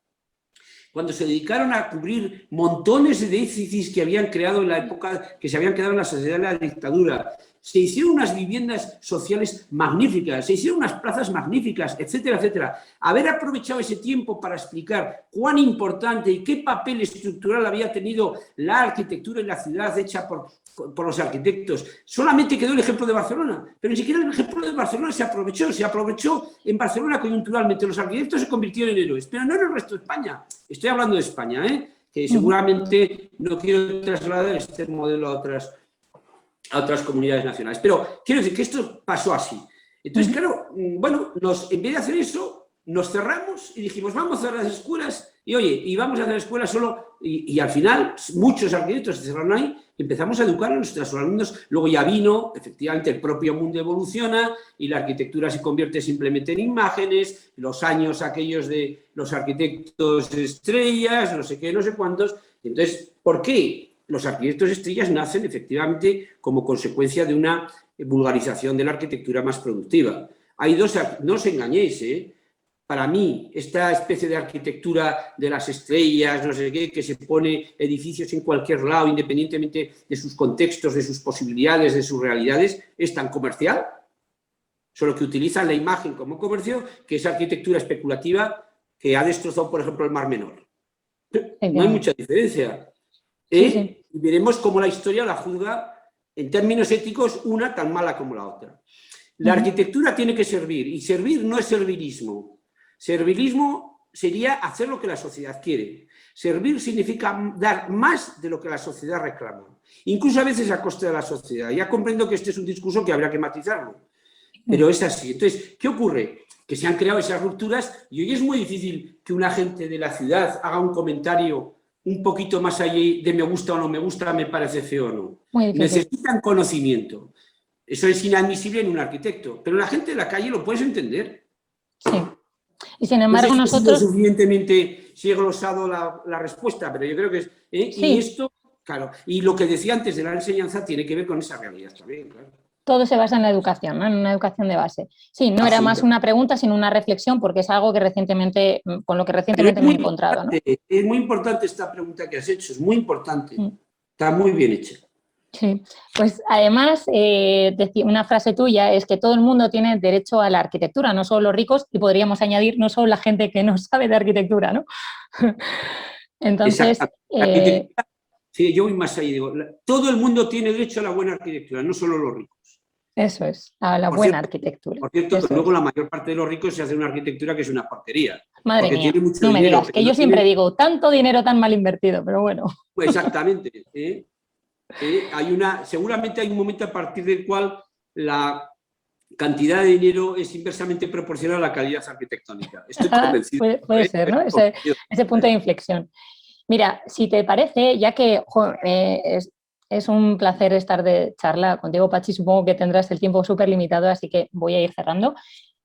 cuando se dedicaron a cubrir montones de déficits que habían creado en la época, que se habían quedado en la sociedad de la dictadura. Se hicieron unas viviendas sociales magníficas, se hicieron unas plazas magníficas, etcétera, etcétera. Haber aprovechado ese tiempo para explicar cuán importante y qué papel estructural había tenido la arquitectura en la ciudad hecha por los arquitectos. Solamente quedó el ejemplo de Barcelona, pero ni siquiera el ejemplo de Barcelona se aprovechó en Barcelona coyunturalmente. Los arquitectos se convirtieron en héroes, pero no en el resto de España. Estoy hablando de España, que seguramente no quiero trasladar este modelo a otras comunidades nacionales. Pero quiero decir que esto pasó así. Entonces, claro, bueno, en vez de hacer eso, nos cerramos y dijimos, vamos a cerrar las escuelas y, oye, y vamos a hacer escuelas solo... Y al final, muchos arquitectos se cerraron ahí, empezamos a educar a nuestros alumnos. Luego ya vino, efectivamente, el propio mundo evoluciona y la arquitectura se convierte simplemente en imágenes, los años aquellos de los arquitectos estrellas, no sé qué, no sé cuántos. Entonces, ¿por qué? Los arquitectos estrellas nacen efectivamente como consecuencia de una vulgarización de la arquitectura más productiva. Hay dos, no os engañéis, para mí, esta especie de arquitectura de las estrellas, no sé qué, que se pone edificios en cualquier lado, independientemente de sus contextos, de sus posibilidades, de sus realidades, es tan comercial, solo que utilizan la imagen como comercio, que es arquitectura especulativa que ha destrozado, por ejemplo, el Mar Menor. No hay mucha diferencia. Sí. Y veremos cómo la historia la juzga en términos éticos una tan mala como la otra. La arquitectura tiene que servir, y servir no es servilismo. Servilismo sería hacer lo que la sociedad quiere. Servir significa dar más de lo que la sociedad reclama, incluso a veces a costa de la sociedad. Ya comprendo que este es un discurso que habría que matizarlo, pero es así. Entonces, ¿qué ocurre? Que se han creado esas rupturas y hoy es muy difícil que una gente de la ciudad haga un comentario un poquito más allá de me gusta o no me gusta, me parece feo o no. Necesitan conocimiento. Eso es inadmisible en un arquitecto, pero la gente de la calle lo puedes entender. Sí. Y sin embargo no sé nosotros... si suficientemente si he glosado la respuesta, pero yo creo que es... Sí. Y esto, claro, y lo que decía antes de la enseñanza tiene que ver con esa realidad también, claro. Todo se basa en la educación, ¿no? En una educación de base. Sí, no era más una pregunta, sino una reflexión, porque es algo que con lo que recientemente me he encontrado, ¿no? Es muy importante esta pregunta que has hecho, es muy importante. Está muy bien hecha. Sí, pues además, una frase tuya es que todo el mundo tiene derecho a la arquitectura, no solo los ricos, y podríamos añadir, no solo la gente que no sabe de arquitectura, ¿no? Entonces... sí, yo voy más allá y digo, todo el mundo tiene derecho a la buena arquitectura, no solo los ricos. Eso es, a la buena arquitectura. Por cierto, luego la mayor parte de los ricos se hace una arquitectura que es una porquería. Madre mía, no me digas, que yo siempre digo, tanto dinero tan mal invertido, pero bueno. Pues exactamente. Seguramente hay un momento a partir del cual la cantidad de dinero es inversamente proporcional a la calidad arquitectónica. Estoy convencido. Puede ser, ¿no? Ese punto de inflexión. Mira, si te parece, ya que es un placer estar de charla contigo, Pachi, supongo que tendrás el tiempo súper limitado, así que voy a ir cerrando.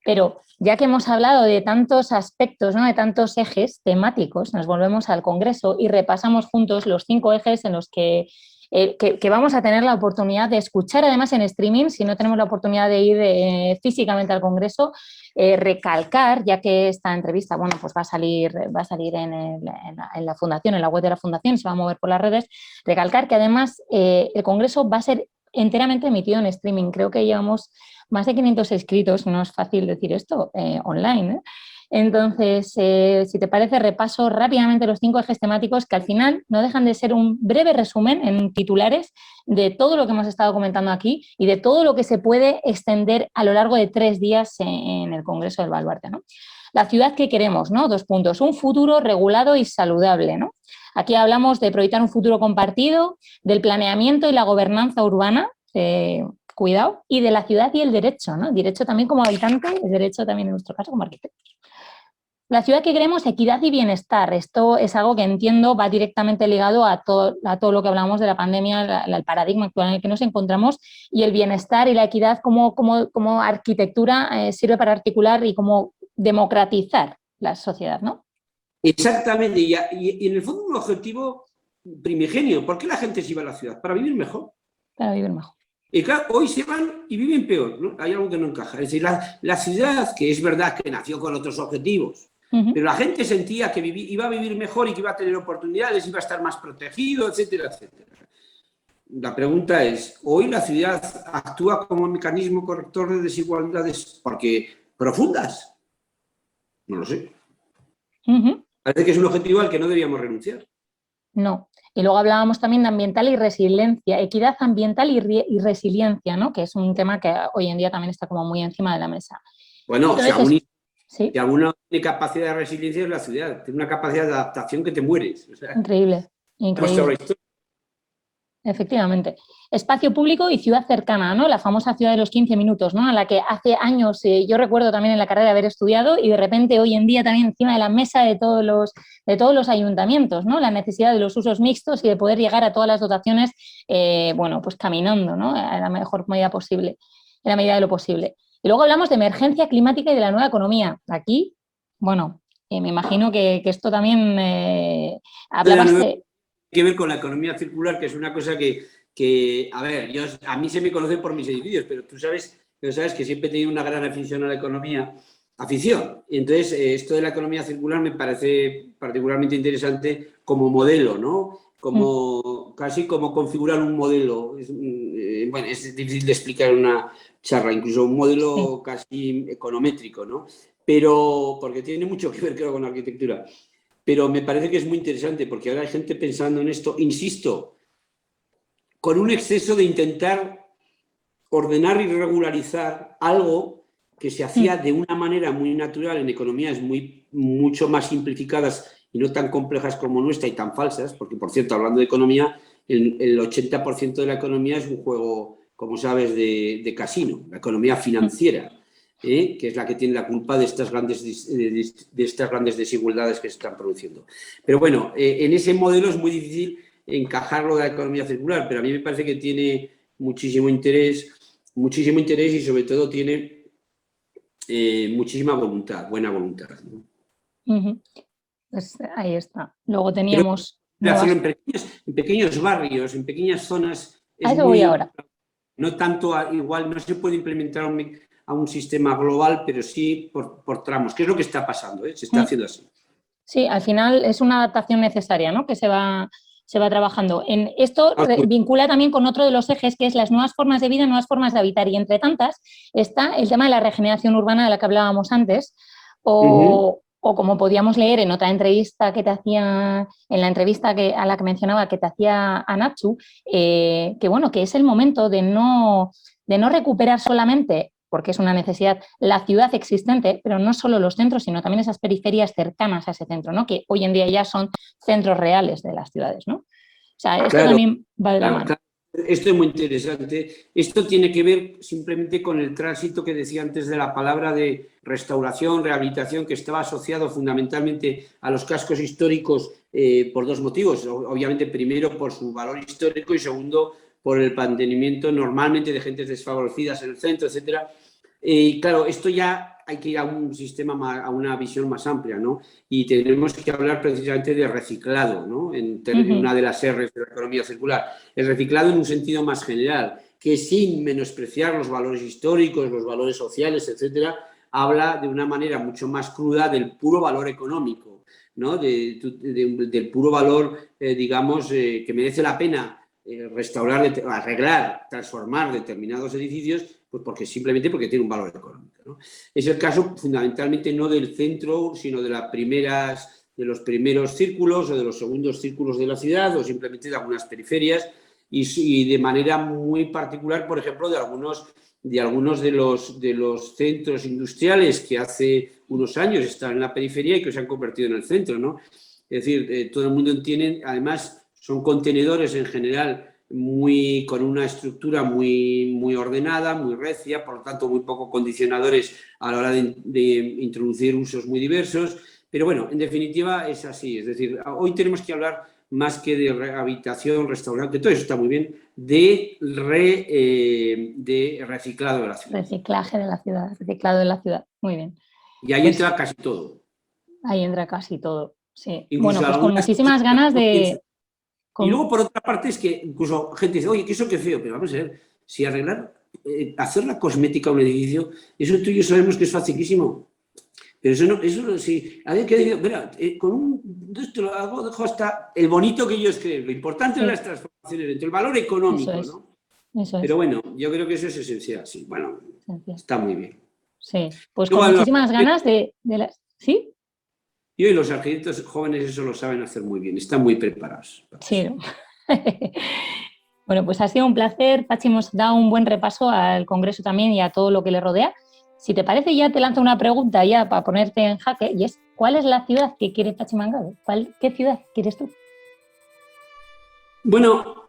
Pero ya que hemos hablado de tantos aspectos, ¿no? De tantos ejes temáticos, nos volvemos al Congreso y repasamos juntos los 5 ejes en los que vamos a tener la oportunidad de escuchar, además en streaming, si no tenemos la oportunidad de ir físicamente al Congreso, recalcar, ya que esta entrevista, bueno, pues va a salir en la Fundación, en la web de la Fundación, se va a mover por las redes, recalcar que además el Congreso va a ser enteramente emitido en streaming. Creo que llevamos más de 500 inscritos, no es fácil decir esto, online, ¿eh? Entonces, si te parece, repaso rápidamente los 5 ejes temáticos que al final no dejan de ser un breve resumen en titulares de todo lo que hemos estado comentando aquí y de todo lo que se puede extender a lo largo de 3 días en el Congreso del Baluarte, ¿no? La ciudad que queremos, ¿no? 2 puntos. Un futuro regulado y saludable, ¿no? Aquí hablamos de proyectar un futuro compartido, del planeamiento y la gobernanza urbana, cuidado, y de la ciudad y el derecho, ¿no? Derecho también como habitante, el derecho también en nuestro caso como arquitectos. La ciudad que queremos, equidad y bienestar. Esto es algo que entiendo va directamente ligado a todo lo que hablamos de la pandemia, el paradigma actual en el que nos encontramos, y el bienestar y la equidad como arquitectura sirve para articular y como democratizar la sociedad, ¿no? Exactamente, y en el fondo un objetivo primigenio. ¿Por qué la gente se iba a la ciudad? Para vivir mejor. Para vivir mejor. Y claro, hoy se van y viven peor, ¿no? Hay algo que no encaja. Es decir, la ciudad, que es verdad que nació con otros objetivos, Pero la gente sentía que iba a vivir mejor y que iba a tener oportunidades, iba a estar más protegido, etcétera, etcétera. La pregunta es, ¿hoy la ciudad actúa como mecanismo corrector de desigualdades profundas? No lo sé. Parece que es un objetivo al que no debíamos renunciar. No. Y luego hablábamos también de ambiental y resiliencia, equidad ambiental y resiliencia, ¿no? Que es un tema que hoy en día también está como muy encima de la mesa. Bueno, si alguna tiene capacidad de resiliencia es la ciudad, tiene una capacidad de adaptación que te mueres. O sea, increíble, increíble. Efectivamente. Espacio público y ciudad cercana, ¿no? La famosa ciudad de los 15 minutos, ¿no? A la que hace años yo recuerdo también en la carrera haber estudiado y de repente hoy en día también encima de la mesa de todos los ayuntamientos, ¿no? La necesidad de los usos mixtos y de poder llegar a todas las dotaciones, bueno, pues caminando, ¿no? A la mejor medida posible, en la medida de lo posible. Y luego hablamos de emergencia climática y de la nueva economía. Aquí, bueno, me imagino que esto también hablabas de... que ver con la economía circular, que es una cosa que a ver, a mí se me conoce por mis edificios, pero tú sabes que siempre he tenido una gran afición a la economía, y entonces esto de la economía circular me parece particularmente interesante como modelo, ¿no? Casi como configurar un modelo. Bueno, es difícil de explicar en una charla, incluso un modelo casi econométrico, ¿no? Pero porque tiene mucho que ver, creo, con la arquitectura. Pero me parece que es muy interesante porque ahora hay gente pensando en esto, insisto, con un exceso de intentar ordenar y regularizar algo que se hacía de una manera muy natural en economías mucho más simplificadas y no tan complejas como nuestra y tan falsas, porque, por cierto, hablando de economía, el 80% de la economía es un juego, como sabes, de casino, la economía financiera. Que es la que tiene la culpa de estas grandes desigualdades que se están produciendo. Pero bueno, en ese modelo es muy difícil encajarlo de la economía circular, pero a mí me parece que tiene muchísimo interés y sobre todo tiene muchísima voluntad, buena voluntad, ¿no? Pues ahí está. Luego teníamos... Hacerlo en pequeños barrios, en pequeñas zonas. A eso voy ahora. No tanto, igual no se puede implementar a un sistema global, pero sí por tramos, que es lo que está pasando, se está haciendo así. Sí, al final es una adaptación necesaria, ¿no? Que se va trabajando. Esto vincula también con otro de los ejes, que es las nuevas formas de vida, nuevas formas de habitar, y entre tantas está el tema de la regeneración urbana de la que hablábamos antes, o como podíamos leer en otra entrevista que te hacía, en la entrevista a la que mencionaba que te hacía Anachu, que bueno, que es el momento de no recuperar solamente, porque es una necesidad, la ciudad existente, pero no solo los centros, sino también esas periferias cercanas a ese centro, ¿no? Que hoy en día ya son centros reales de las ciudades, ¿no? O sea, esto también va de la mano. Claro. Esto es muy interesante. Esto tiene que ver simplemente con el tránsito que decía antes de la palabra de restauración, rehabilitación, que estaba asociado fundamentalmente a los cascos históricos por dos motivos. Obviamente, primero, por su valor histórico y segundo, por el mantenimiento normalmente de gentes desfavorecidas en el centro, etcétera. Y claro, esto ya hay que ir a un sistema, a una visión más amplia, ¿no? Y tenemos que hablar precisamente de reciclado, ¿no? En una de las R's de la economía circular. El reciclado en un sentido más general, que sin menospreciar los valores históricos, los valores sociales, etcétera, habla de una manera mucho más cruda del puro valor económico, ¿no? Del puro valor, digamos, que merece la pena restaurar, arreglar, transformar determinados edificios, pues simplemente porque tiene un valor económico, ¿no? Es el caso fundamentalmente no del centro, sino de los primeros círculos o de los segundos círculos de la ciudad, o simplemente de algunas periferias, y de manera muy particular, por ejemplo, de algunos de los centros industriales que hace unos años estaban en la periferia y que se han convertido en el centro, ¿no? Es decir, todo el mundo entiende, además son contenedores en general con una estructura muy ordenada, muy recia, por lo tanto muy poco condicionadores a la hora de introducir usos muy diversos. Pero bueno, en definitiva es así. Es decir, hoy tenemos que hablar más que de rehabilitación, restauración, que todo eso está muy bien, de reciclado de la ciudad. Reciclaje de la ciudad, reciclado de la ciudad. Muy bien. Y ahí entra casi todo. Ahí entra casi todo, sí. Incluso bueno, pues con muchísimas ganas de... Y luego, por otra parte, es que incluso gente dice, oye, que eso qué feo, pero vamos a ver, si hacer la cosmética a un edificio, eso tú y yo sabemos que es facilísimo. Pero eso no, sí. A ver, que digo, mira, esto lo dejo hasta el bonito que ellos creen. Lo importante es las transformaciones dentro, el valor económico, ¿no? Eso es. Pero bueno, yo creo que eso es esencial, sí. Bueno, está muy bien. Sí, pues con muchísimas ganas de las... ¿Sí? Y hoy los arquitectos jóvenes eso lo saben hacer muy bien, están muy preparados. Sí. Bueno, pues ha sido un placer, Pachi, hemos dado un buen repaso al Congreso también y a todo lo que le rodea. Si te parece, ya te lanzo una pregunta ya para ponerte en jaque, y es, ¿cuál es la ciudad que quiere Pachi Mangado? ¿Qué ciudad quieres tú? Bueno,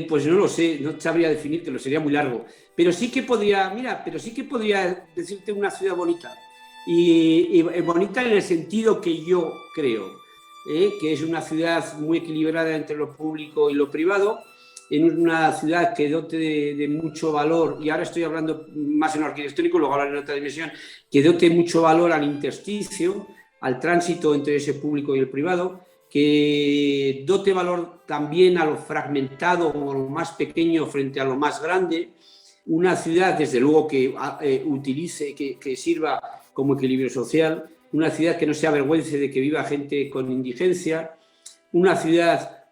pues no lo sé, no sabría definírtelo, sería muy largo. Pero sí que podría decirte una ciudad bonita. Y bonita en el sentido que yo creo, que es una ciudad muy equilibrada entre lo público y lo privado, en una ciudad que dote de mucho valor, y ahora estoy hablando más en lo arquitectónico, luego hablaré en otra dimensión, que dote mucho valor al intersticio, al tránsito entre ese público y el privado, que dote valor también a lo fragmentado o a lo más pequeño frente a lo más grande, una ciudad, desde luego, que utilice, que sirva como equilibrio social, una ciudad que no se avergüence de que viva gente con indigencia, una ciudad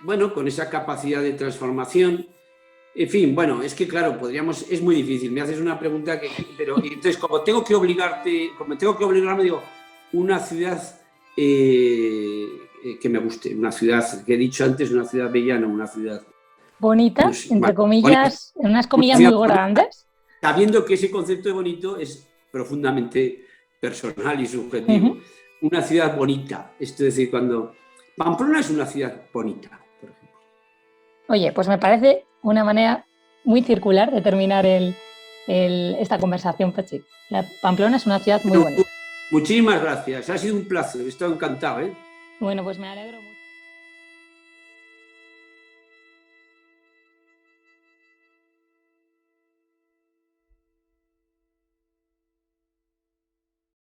bueno, con esa capacidad de transformación. En fin, bueno, es que claro, es muy difícil, me haces una pregunta pero entonces como tengo que obligarme, digo, una ciudad que me guste, una ciudad que he dicho antes, una ciudad bella, no una ciudad bonita, no sé, entre comillas, bonita, en unas comillas muy grandes. Sabiendo que ese concepto de bonito es profundamente personal y subjetivo. Una ciudad bonita, es decir, cuando Pamplona es una ciudad bonita, por ejemplo. Oye, pues me parece una manera muy circular de terminar esta conversación, Pachi. Pamplona es una ciudad muy bonita. Muchísimas gracias, ha sido un placer, he estado encantado. Bueno, pues me alegro mucho.